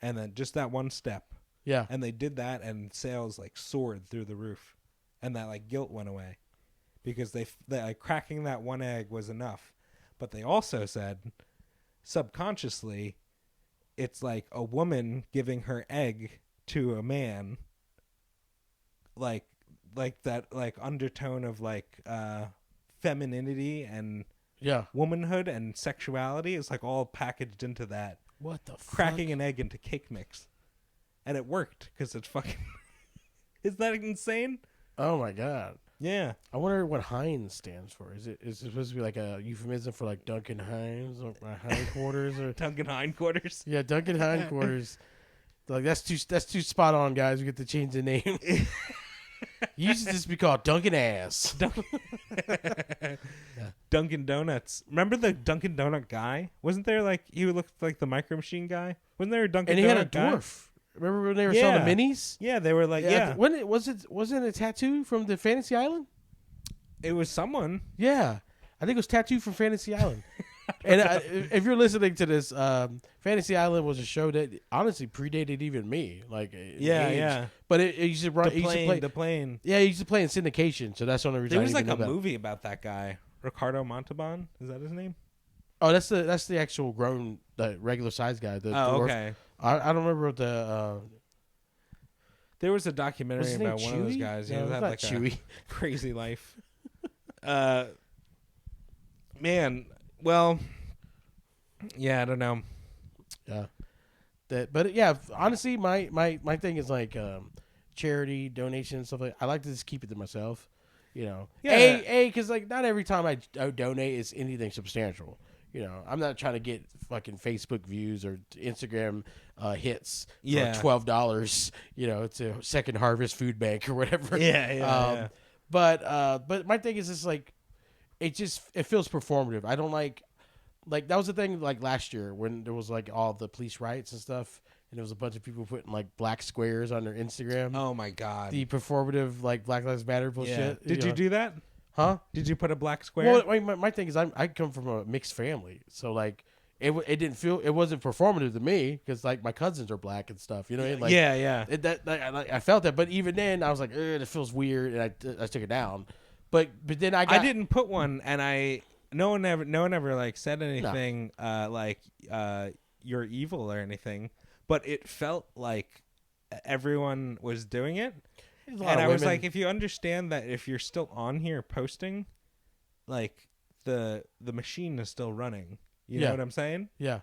Speaker 1: And then just that one step. And they did that, and sales like soared through the roof. And that like guilt went away because they like cracking that one egg was enough. But they also said subconsciously it's like a woman giving her egg to a man, like that like undertone of like femininity and womanhood and sexuality is like all packaged into that.
Speaker 2: What the fuck?
Speaker 1: Cracking an egg into cake mix. And it worked because it's fucking Isn't that insane?
Speaker 2: Oh my god.
Speaker 1: Yeah.
Speaker 2: I wonder what Heinz stands for. Is it supposed to be like a euphemism for like Duncan Hines or hindquarters or
Speaker 1: Duncan hindquarters?
Speaker 2: Yeah, Duncan hindquarters. Like that's too spot on, guys. We get to change the name. Used to just be called Duncan Ass.
Speaker 1: Dunkin' Donuts. Remember the Dunkin' Donut guy? Wasn't there like he looked like the Micro Machine guy? Wasn't there a Dunkin' Donut guy? And he had a dwarf. Remember when they were selling the minis? Yeah, they were like
Speaker 2: Wasn't it a tattoo from the Fantasy Island?
Speaker 1: It was someone.
Speaker 2: Yeah. I think it was tattooed from Fantasy Island. And if you're listening to this, Fantasy Island was a show that honestly predated even me. Like,
Speaker 1: yeah.
Speaker 2: But it used to run.
Speaker 1: The plane.
Speaker 2: Yeah, it used to play in syndication, so that's the only reason.
Speaker 1: There was like a movie about that guy, Ricardo Montalban. Is that his name?
Speaker 2: Oh, that's the actual grown, the regular size guy. The dwarf. Okay. I don't remember what the.
Speaker 1: There was a documentary about one of those guys.
Speaker 2: No,
Speaker 1: had like
Speaker 2: Chewy.
Speaker 1: a crazy life. Man, well, yeah, I don't know.
Speaker 2: Yeah, but yeah, honestly, my thing is like charity, donation, stuff like. I like to just keep it to myself. You know,
Speaker 1: yeah.
Speaker 2: Because like not every time I donate is anything substantial. You know, I'm not trying to get fucking Facebook views or Instagram hits for $12. You know, it's a Second Harvest Food Bank or whatever.
Speaker 1: Yeah.
Speaker 2: But my thing is just like, it feels performative. I don't like that was the thing like last year when there was like all the police riots and stuff, and there was a bunch of people putting like black squares on their Instagram.
Speaker 1: Oh my god,
Speaker 2: the performative like Black Lives Matter bullshit.
Speaker 1: Yeah. Did you do that?
Speaker 2: Huh?
Speaker 1: Did you put a black square?
Speaker 2: Well, my thing is I come from a mixed family, so like it wasn't performative to me because like my cousins are black and stuff. You know what I mean? Like,
Speaker 1: yeah.
Speaker 2: I felt that, but even then I was like, it feels weird, and I took it down. But then I
Speaker 1: didn't put one, and no one ever like said anything like you're evil or anything, but it felt like everyone was doing it. And I was like, if you understand that if you're still on here posting, like the machine is still running. You know what I'm saying?
Speaker 2: Yeah.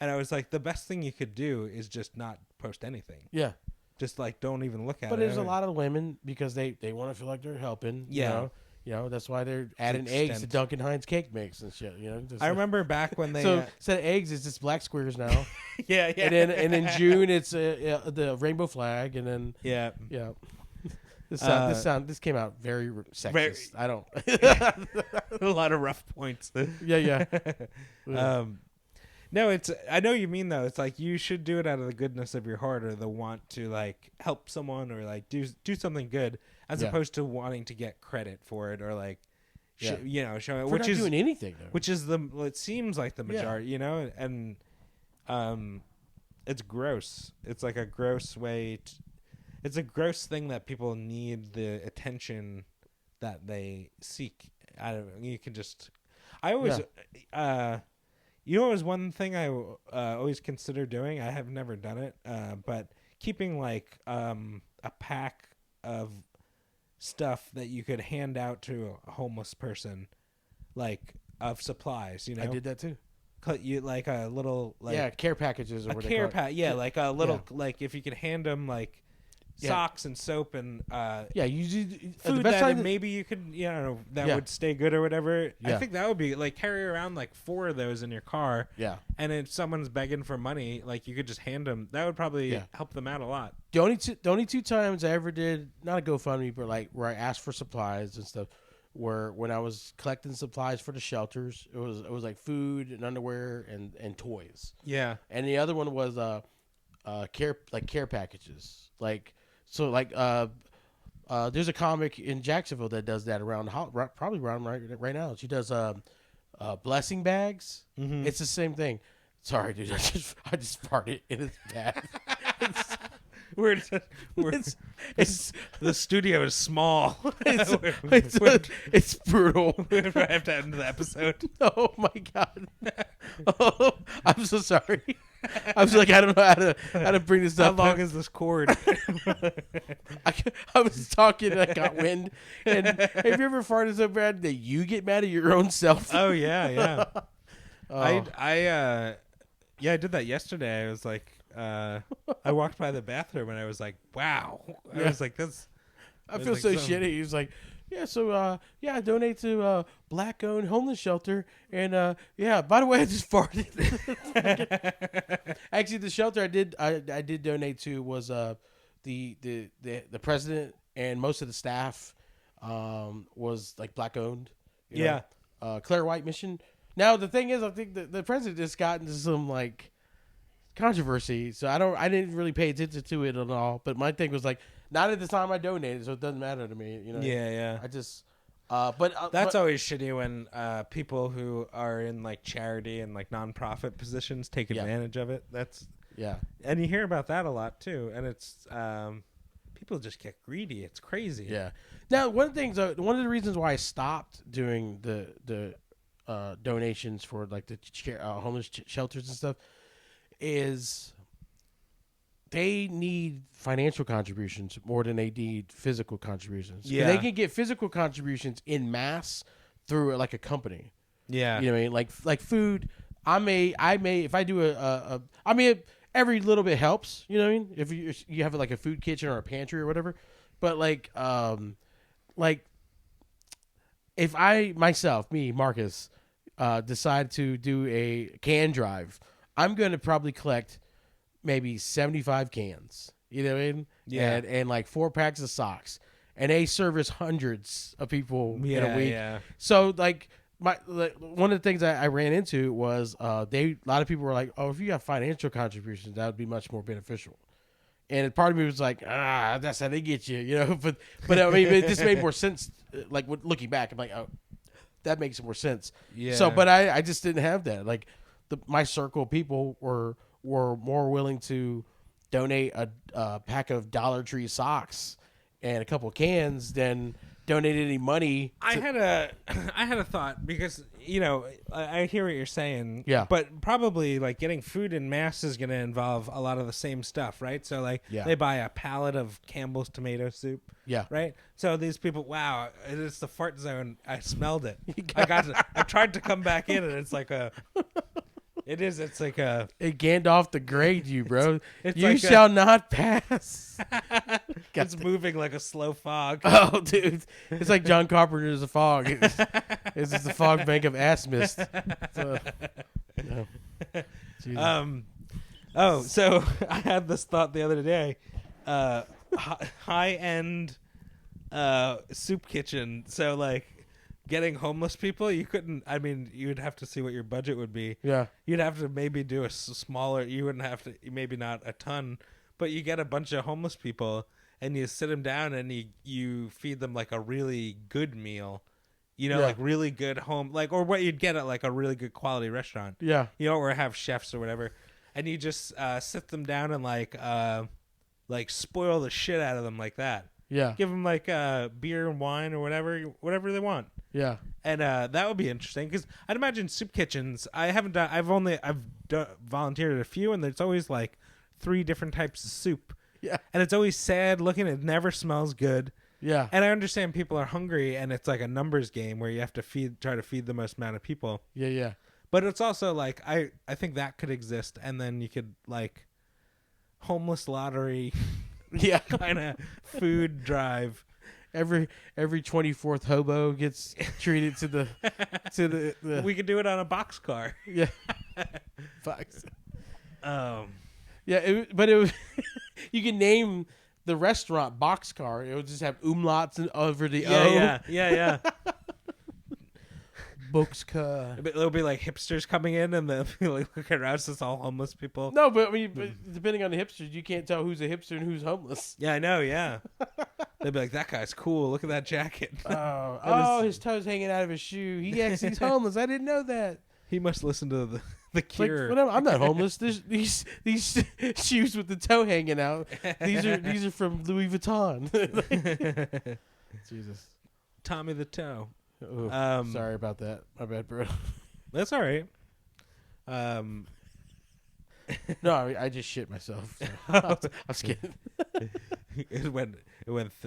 Speaker 1: And I was like, the best thing you could do is just not post anything.
Speaker 2: Yeah.
Speaker 1: Just like don't even look at it.
Speaker 2: But there's a lot of women because they want to feel like they're helping.
Speaker 1: Yeah.
Speaker 2: You know, that's why they're adding eggs to Duncan Hines cake mix and shit. You know,
Speaker 1: I remember back when they
Speaker 2: instead of eggs, it's just black squares now.
Speaker 1: yeah.
Speaker 2: And in June, it's the rainbow flag, and then yeah. This came out very sexist. I don't.
Speaker 1: A lot of rough points.
Speaker 2: Yeah.
Speaker 1: No, I know what you mean though. It's like you should do it out of the goodness of your heart or the want to like help someone or like do something good as opposed to wanting to get credit for it or like show it.
Speaker 2: We're not doing anything though.
Speaker 1: Which is it seems like the majority, you know, and it's gross. It's like a gross way. It's a gross thing that people need the attention that they seek. I don't know. You can just. I always. You know, it was one thing I always consider doing. I have never done it, but keeping like a pack of stuff that you could hand out to a homeless person, like of supplies. You know,
Speaker 2: I did that too.
Speaker 1: You like a little like
Speaker 2: care packages or
Speaker 1: a care pack. Yeah, like a little like if you could hand them like. Socks and soap and
Speaker 2: you
Speaker 1: food
Speaker 2: the best
Speaker 1: that maybe you could would stay good or whatever.
Speaker 2: Yeah.
Speaker 1: I think that would be like carry around like 4 of those in your car.
Speaker 2: Yeah,
Speaker 1: and if someone's begging for money, like you could just hand them. That would probably help them out a lot.
Speaker 2: The only two times I ever did not a GoFundMe, but like where I asked for supplies and stuff, were when I was collecting supplies for the shelters. It was like food and underwear and toys.
Speaker 1: Yeah,
Speaker 2: and the other one was care packages like. So like there's a comic in Jacksonville that does that probably around right now. She does blessing bags.
Speaker 1: Mm-hmm.
Speaker 2: It's the same thing. Sorry, dude. I just farted and it's bad.
Speaker 1: It's the studio is small.
Speaker 2: It's brutal.
Speaker 1: We have to end the episode.
Speaker 2: Oh my god. Oh, I'm so sorry. I was like, I don't know how to bring this up.
Speaker 1: How long is this cord?
Speaker 2: I was talking and I got wind. And have you ever farted so bad that you get mad at your own self?
Speaker 1: Oh yeah. I did that yesterday. I was like, I walked by the bathroom and I was like, wow. I was like, this.
Speaker 2: I feel so shitty. He was like, yeah, so I donate to black-owned homeless shelter, and by the way, I just farted. Actually, the shelter I did donate to was the president and most of the staff was like black-owned. You know? Claire White Mission. Now the thing is, I think the president just got into some like controversy, so I didn't really pay attention to it at all. But my thing was like, not at the time I donated, so it doesn't matter to me. You know.
Speaker 1: Yeah.
Speaker 2: I just
Speaker 1: That's always shitty when people who are in like charity and like nonprofit positions take advantage of it. And you hear about that a lot too. And it's people just get greedy. It's crazy.
Speaker 2: Yeah. Now, one of the reasons why I stopped doing the donations for like the homeless shelters and stuff is they need financial contributions more than they need physical contributions. Yeah. They can get physical contributions in mass through like a company.
Speaker 1: Yeah.
Speaker 2: You know what I mean? Like food. I may if I do every little bit helps. You know what I mean? If you have like a food kitchen or a pantry or whatever, but like if I myself, Marcus, decide to do a can drive, I'm going to probably collect maybe 75 cans. You know what I mean?
Speaker 1: Yeah.
Speaker 2: And like 4 packs of socks, and they service hundreds of people in a week. Yeah. So like. One of the things I ran into was a lot of people were like, oh, if you have financial contributions, that would be much more beneficial. And part of me was like, that's how they get you, you know. But I mean, this made more sense. Like looking back, I'm like, oh, that makes more sense. Yeah. So, but I just didn't have that. Like my circle of people were more willing to donate a pack of Dollar Tree socks and a couple of cans than donate any money.
Speaker 1: I had a thought because, you know, I hear what you're saying.
Speaker 2: Yeah.
Speaker 1: But probably like getting food in mass is going to involve a lot of the same stuff, right? So like they buy a pallet of Campbell's tomato soup.
Speaker 2: Yeah.
Speaker 1: Right. So these people, wow, it's the fart zone. I smelled it. I tried to come back in, and it's like it's like a...
Speaker 2: It Gandalf the Grey, you, bro. You like shall not pass.
Speaker 1: It's moving like a slow fog.
Speaker 2: Oh, dude. It's like John Carpenter's The Fog. It's just the fog bank of ass mist. So,
Speaker 1: so I had this thought the other day. High-end soup kitchen. So, like, getting homeless people, you'd have to see what your budget would be.
Speaker 2: Yeah.
Speaker 1: You'd have to maybe do a smaller, you wouldn't have to, maybe not a ton, but you get a bunch of homeless people and you sit them down and you feed them like a really good meal, you know, like really good home, like, or what you'd get at like a really good quality restaurant.
Speaker 2: Yeah.
Speaker 1: You know, or have chefs or whatever. And you just sit them down and like spoil the shit out of them like that.
Speaker 2: Yeah.
Speaker 1: Give them like beer and wine or whatever they want.
Speaker 2: Yeah.
Speaker 1: And that would be interesting because I'd imagine soup kitchens. I've volunteered at a few, and there's always like 3 different types of soup.
Speaker 2: Yeah.
Speaker 1: And it's always sad looking. It never smells good.
Speaker 2: Yeah.
Speaker 1: And I understand people are hungry, and it's like a numbers game where you have to try to feed the most amount of people.
Speaker 2: Yeah, yeah.
Speaker 1: But it's also like I think that could exist, and then you could like homeless lottery.
Speaker 2: Yeah.
Speaker 1: Kind of food drive.
Speaker 2: Every 24th hobo gets treated to the
Speaker 1: We could do it on a boxcar.
Speaker 2: Yeah. Box.
Speaker 1: Yeah,
Speaker 2: but it was you can name the restaurant Boxcar. It would just have umlauts over the O.
Speaker 1: Yeah.
Speaker 2: Boxcar.
Speaker 1: It'll be like hipsters coming in, and they'll be like looking around. So it's all homeless people.
Speaker 2: No, but I mean, depending on the hipsters, you can't tell who's a hipster and who's homeless.
Speaker 1: Yeah, I know. Yeah, they'll be like, "That guy's cool. Look at that jacket."
Speaker 2: His toes hanging out of his shoe. He's homeless. I didn't know that.
Speaker 1: He must listen to the Cure.
Speaker 2: Like, I'm not homeless. These shoes with the toe hanging out. These are from Louis Vuitton. Jesus.
Speaker 1: Tommy the Toe.
Speaker 2: Ooh, sorry about that. My bad, bro.
Speaker 1: That's all right.
Speaker 2: No, I just shit myself. So. I was kidding.
Speaker 1: It went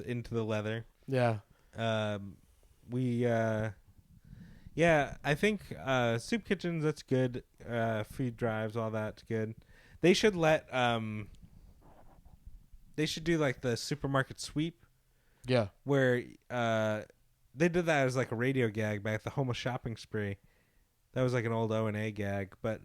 Speaker 1: into the leather.
Speaker 2: Yeah.
Speaker 1: I think soup kitchens, that's good. Food drives, all that's good. They should they should do like the supermarket sweep.
Speaker 2: Yeah.
Speaker 1: Where they did that as like a radio gag back at the homeless shopping spree. That was like an old O&A gag, but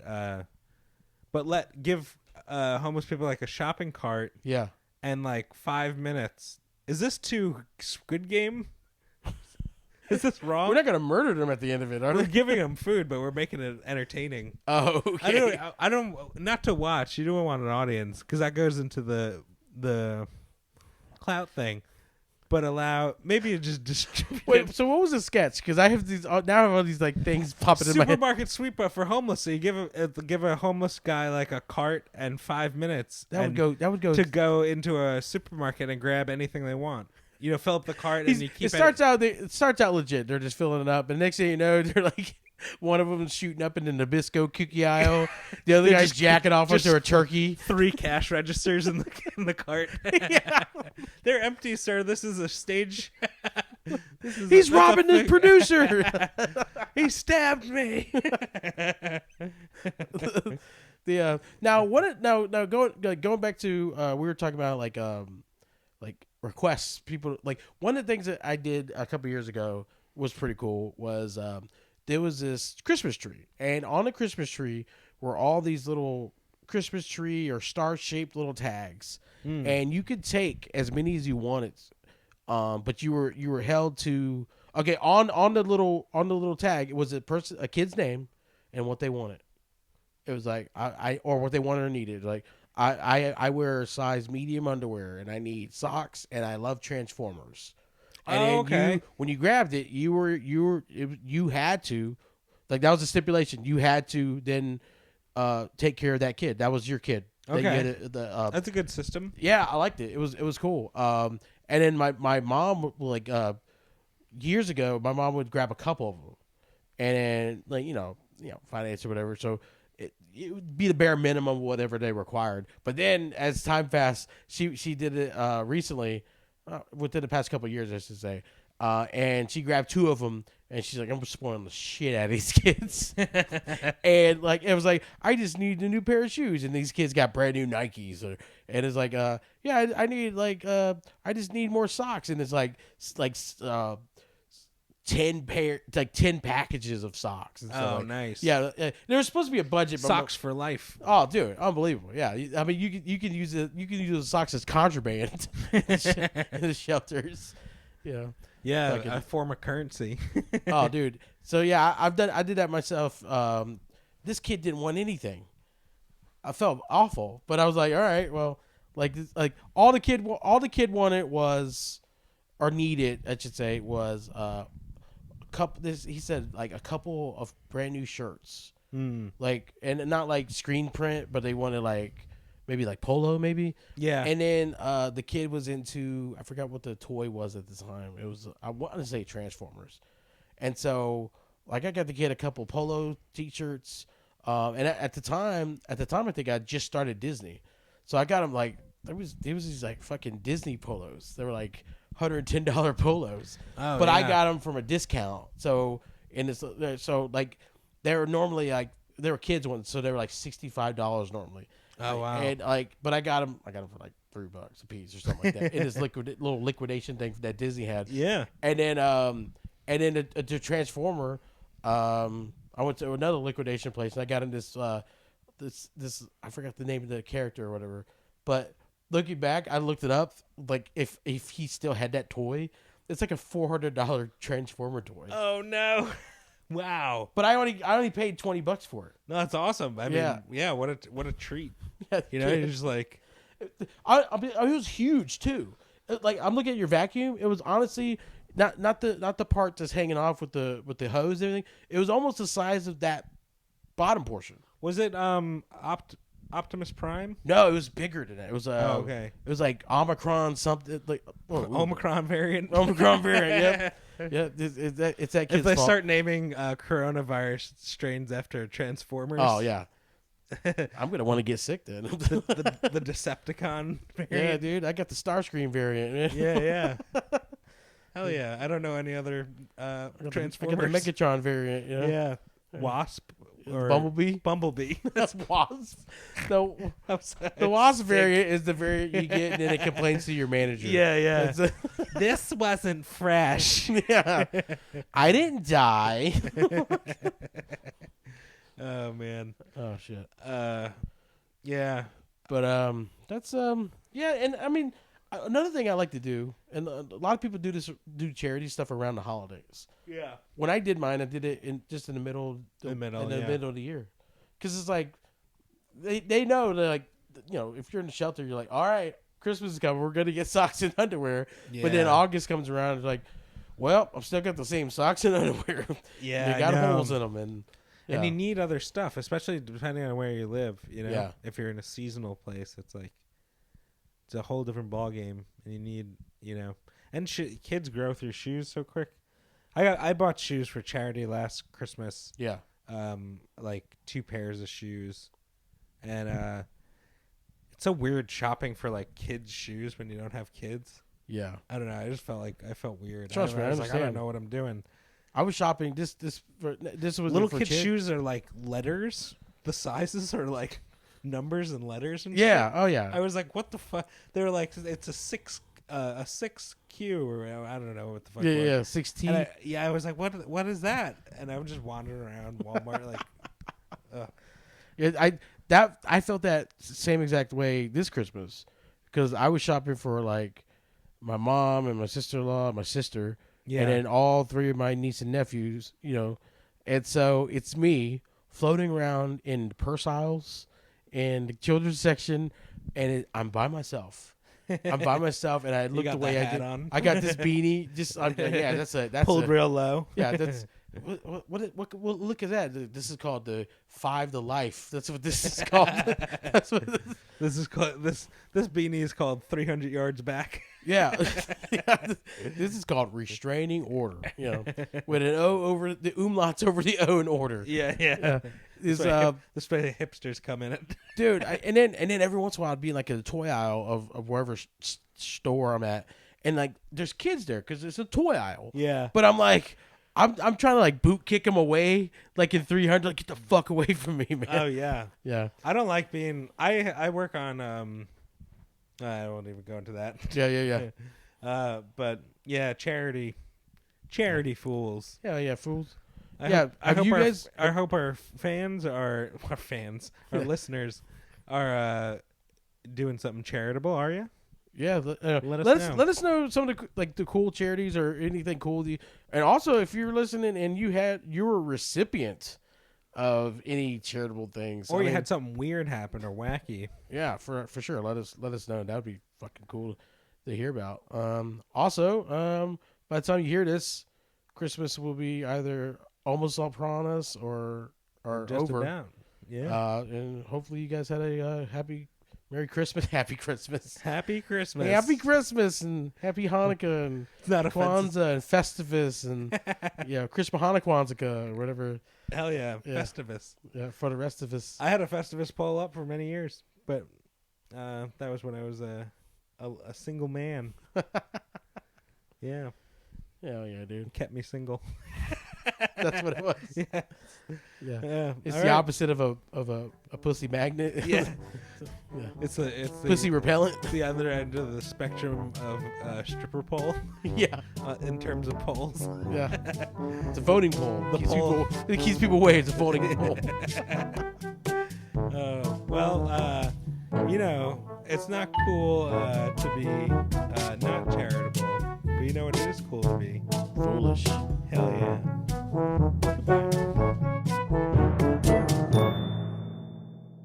Speaker 1: give homeless people like a shopping cart.
Speaker 2: Yeah.
Speaker 1: And like 5 minutes. Is this too Squid Game? Is this wrong?
Speaker 2: We're not going to murder them at the end of it, are we?
Speaker 1: We're giving them food, but we're making it entertaining.
Speaker 2: Oh, okay.
Speaker 1: I don't not to watch. You don't want an audience because that goes into the clout thing. but allow maybe just distribute.
Speaker 2: Wait, so what was the sketch? Because I have these now. I have all these like things popping in my head.
Speaker 1: Supermarket sweep up for homeless. So you give a homeless guy like a cart and 5 minutes.
Speaker 2: That would go
Speaker 1: to go into a supermarket and grab anything they want. You know, fill up the cart and you keep
Speaker 2: it. It starts out legit. They're just filling it up, and next thing you know, they're like. One of them is shooting up in the Nabisco cookie aisle. The other guy's jacking off onto a turkey.
Speaker 1: 3 cash registers in the cart.
Speaker 2: Yeah.
Speaker 1: They're empty, sir. This is a stage.
Speaker 2: He's robbing the producer.
Speaker 1: He stabbed me.
Speaker 2: Going back to we were talking about like requests. People like one of the things that I did a couple years ago was pretty cool. Was there was this Christmas tree, and on the Christmas tree were all these little Christmas tree or star-shaped little tags, and you could take as many as you wanted, but you were held to on the little tag. It was a kid's name and what they wanted. It was like I or what they wanted or needed. Like I wear size medium underwear and I need socks and I love Transformers. And when you grabbed it, you had to, like that was a stipulation. You had to then take care of that kid. That was your kid.
Speaker 1: Okay, that's a good system.
Speaker 2: Yeah, I liked it. It was cool. And then my mom years ago, my mom would grab a couple of them, and then finance or whatever. So it would be the bare minimum of whatever they required. But then as time passed, she did it recently. Within the past couple of years, I should say, and she grabbed 2 of them, and she's like, "I'm spoiling the shit out of these kids," and like it was like, "I just need a new pair of shoes," and these kids got brand new Nikes, and it's like, I need I just need more socks, and it's like 10 packages of socks. And so
Speaker 1: nice.
Speaker 2: Yeah, there was supposed to be a budget.
Speaker 1: Socks for life.
Speaker 2: Oh, dude, unbelievable. Yeah, I mean, you can use the socks as contraband in the shelters.
Speaker 1: Yeah, a form of currency.
Speaker 2: Oh, dude. So yeah, I did that myself. This kid didn't want anything. I felt awful, but I was like, all right, well, all the kid wanted was, or needed, I should say, was he said like a couple of brand new shirts, like, and not like screen print, but they wanted maybe polo, maybe.
Speaker 1: Yeah.
Speaker 2: And then the kid was into, I forgot what the toy was at the time. It was, I want to say Transformers, and so I got the kid a couple polo t-shirts, and at the time I think I just started Disney, so I got him there was these fucking Disney polos. They were like $110 polos, but I got them from a discount. So they were normally they were kids ones, so they were $65 normally.
Speaker 1: Oh wow!
Speaker 2: And but I got them for $3 a piece or something like that. In this little liquidation thing that Disney had.
Speaker 1: Yeah.
Speaker 2: And then the Transformer, I went to another liquidation place and I got him this I forgot the name of the character or whatever, but. Looking back, I looked it up. If he still had that toy, it's like a $400 Transformer toy.
Speaker 1: Oh no! Wow!
Speaker 2: But I only paid $20 for it.
Speaker 1: No, that's awesome. I mean, yeah. What a treat.
Speaker 2: Yeah,
Speaker 1: you're just like,
Speaker 2: it was huge too. I'm looking at your vacuum. It was honestly not the part that's hanging off with the hose and everything. It was almost the size of that bottom portion.
Speaker 1: Was it Optimus Prime?
Speaker 2: No, it was bigger than that. It was
Speaker 1: okay.
Speaker 2: It was like Omicron something
Speaker 1: Omicron variant.
Speaker 2: Omicron variant. Yeah. It's that kid's
Speaker 1: If they
Speaker 2: fault.
Speaker 1: start naming coronavirus strains after Transformers.
Speaker 2: Oh yeah. I'm gonna want to get sick then.
Speaker 1: the Decepticon variant.
Speaker 2: Yeah, dude. I got the Starscream variant.
Speaker 1: Yeah. Hell yeah. I don't know any other Transformers.
Speaker 2: I got the Megatron variant.
Speaker 1: Yeah. Wasp. Or
Speaker 2: Bumblebee.
Speaker 1: That's
Speaker 2: Wasp. The Wasp variant is the variant you get, and then it complains to your manager.
Speaker 1: Yeah. This wasn't fresh.
Speaker 2: Yeah. I didn't die.
Speaker 1: Oh man.
Speaker 2: Oh shit.
Speaker 1: Yeah.
Speaker 2: But that's yeah, and I mean another thing I like to do, and a lot of people do charity stuff around the holidays.
Speaker 1: Yeah.
Speaker 2: When I did mine, I did it in the middle of the year, because it's like they know that if you're in the shelter, you're like, all right, Christmas is coming. We're gonna get socks and underwear. Yeah. But then August comes around, it's like, well, I'm still got the same socks and underwear.
Speaker 1: Yeah,
Speaker 2: they got holes in them, and
Speaker 1: you need other stuff, especially depending on where you live. You know, if you're in a seasonal place, it's like it's a whole different ball game, and you need, and kids grow through shoes so quick. I bought shoes for charity last Christmas.
Speaker 2: Yeah.
Speaker 1: Like 2 pairs of shoes, and it's so weird shopping for like kids' shoes when you don't have kids.
Speaker 2: Yeah.
Speaker 1: I don't know. I just felt weird.
Speaker 2: Trust me, I was
Speaker 1: like, I don't know what I'm doing.
Speaker 2: I was shopping. This was
Speaker 1: little kids' shoes are like letters. The sizes are like numbers and letters and
Speaker 2: shit.
Speaker 1: Oh
Speaker 2: yeah.
Speaker 1: I was like, what the fuck? They were like, it's a 6Q or I don't know what the fuck.
Speaker 2: Yeah, 16.
Speaker 1: I was like, what is that? And I'm just wandering around Walmart like.
Speaker 2: I felt that same exact way this Christmas because I was shopping for like my mom and my sister-in-law and my sister. Yeah. And then all 3 of my niece and nephews, and so it's me floating around in the purse aisles in the children's section, and I'm by myself. And I looked the way I did. On. I got this beanie. That's
Speaker 1: pulled real low.
Speaker 2: Yeah, that's what look at that. This is called the 5 to Life. That's what this is called. That's what
Speaker 1: this is called. This beanie is called 300 yards back.
Speaker 2: Yeah. This is called restraining order. With an O over the umlauts over the O in order.
Speaker 1: Yeah. This way hipsters come in it,
Speaker 2: dude. And then every once in a while I'd be like in the toy aisle of wherever store I'm at, and like there's kids there because it's a toy aisle.
Speaker 1: Yeah.
Speaker 2: But I'm like. I'm trying to like boot kick him away like in 300. Like, get the fuck away from me, man.
Speaker 1: Oh yeah. I don't like being. I work on. I won't even go into that.
Speaker 2: Yeah.
Speaker 1: But yeah, charity fools.
Speaker 2: Yeah, fools.
Speaker 1: I hope our fans are our listeners are doing something charitable. Are you?
Speaker 2: Yeah, let us know some of the cool charities or anything cool. And also, if you're listening and you were a recipient of any charitable things,
Speaker 1: or you had something weird happen or wacky.
Speaker 2: Yeah, for sure. Let us know. That would be fucking cool to hear about. Also, by the time you hear this, Christmas will be either almost upon us or
Speaker 1: just
Speaker 2: over.
Speaker 1: About. Yeah,
Speaker 2: and hopefully you guys had a happy. Merry Christmas, Happy Christmas.
Speaker 1: Happy Christmas.
Speaker 2: Happy Christmas and Happy Hanukkah and Kwanzaa and Festivus and Christmas Hanukkah Kwanzaa or whatever.
Speaker 1: Hell yeah, Festivus.
Speaker 2: Yeah, for the rest of us.
Speaker 1: I had a Festivus pole up for many years, but that was when I was a single man. Yeah.
Speaker 2: Hell yeah, dude.
Speaker 1: Kept me single.
Speaker 2: That's what it was.
Speaker 1: Yeah.
Speaker 2: It's the opposite of a pussy magnet.
Speaker 1: Yeah. It's
Speaker 2: pussy repellent.
Speaker 1: It's the other end of the spectrum of stripper pole.
Speaker 2: Yeah.
Speaker 1: In terms of poles.
Speaker 2: Yeah. It's a voting pole. It keeps people away. It's a voting pole.
Speaker 1: It's not cool to be not charitable, but it is cool to be
Speaker 2: foolish.
Speaker 1: Hell yeah. Goodbye.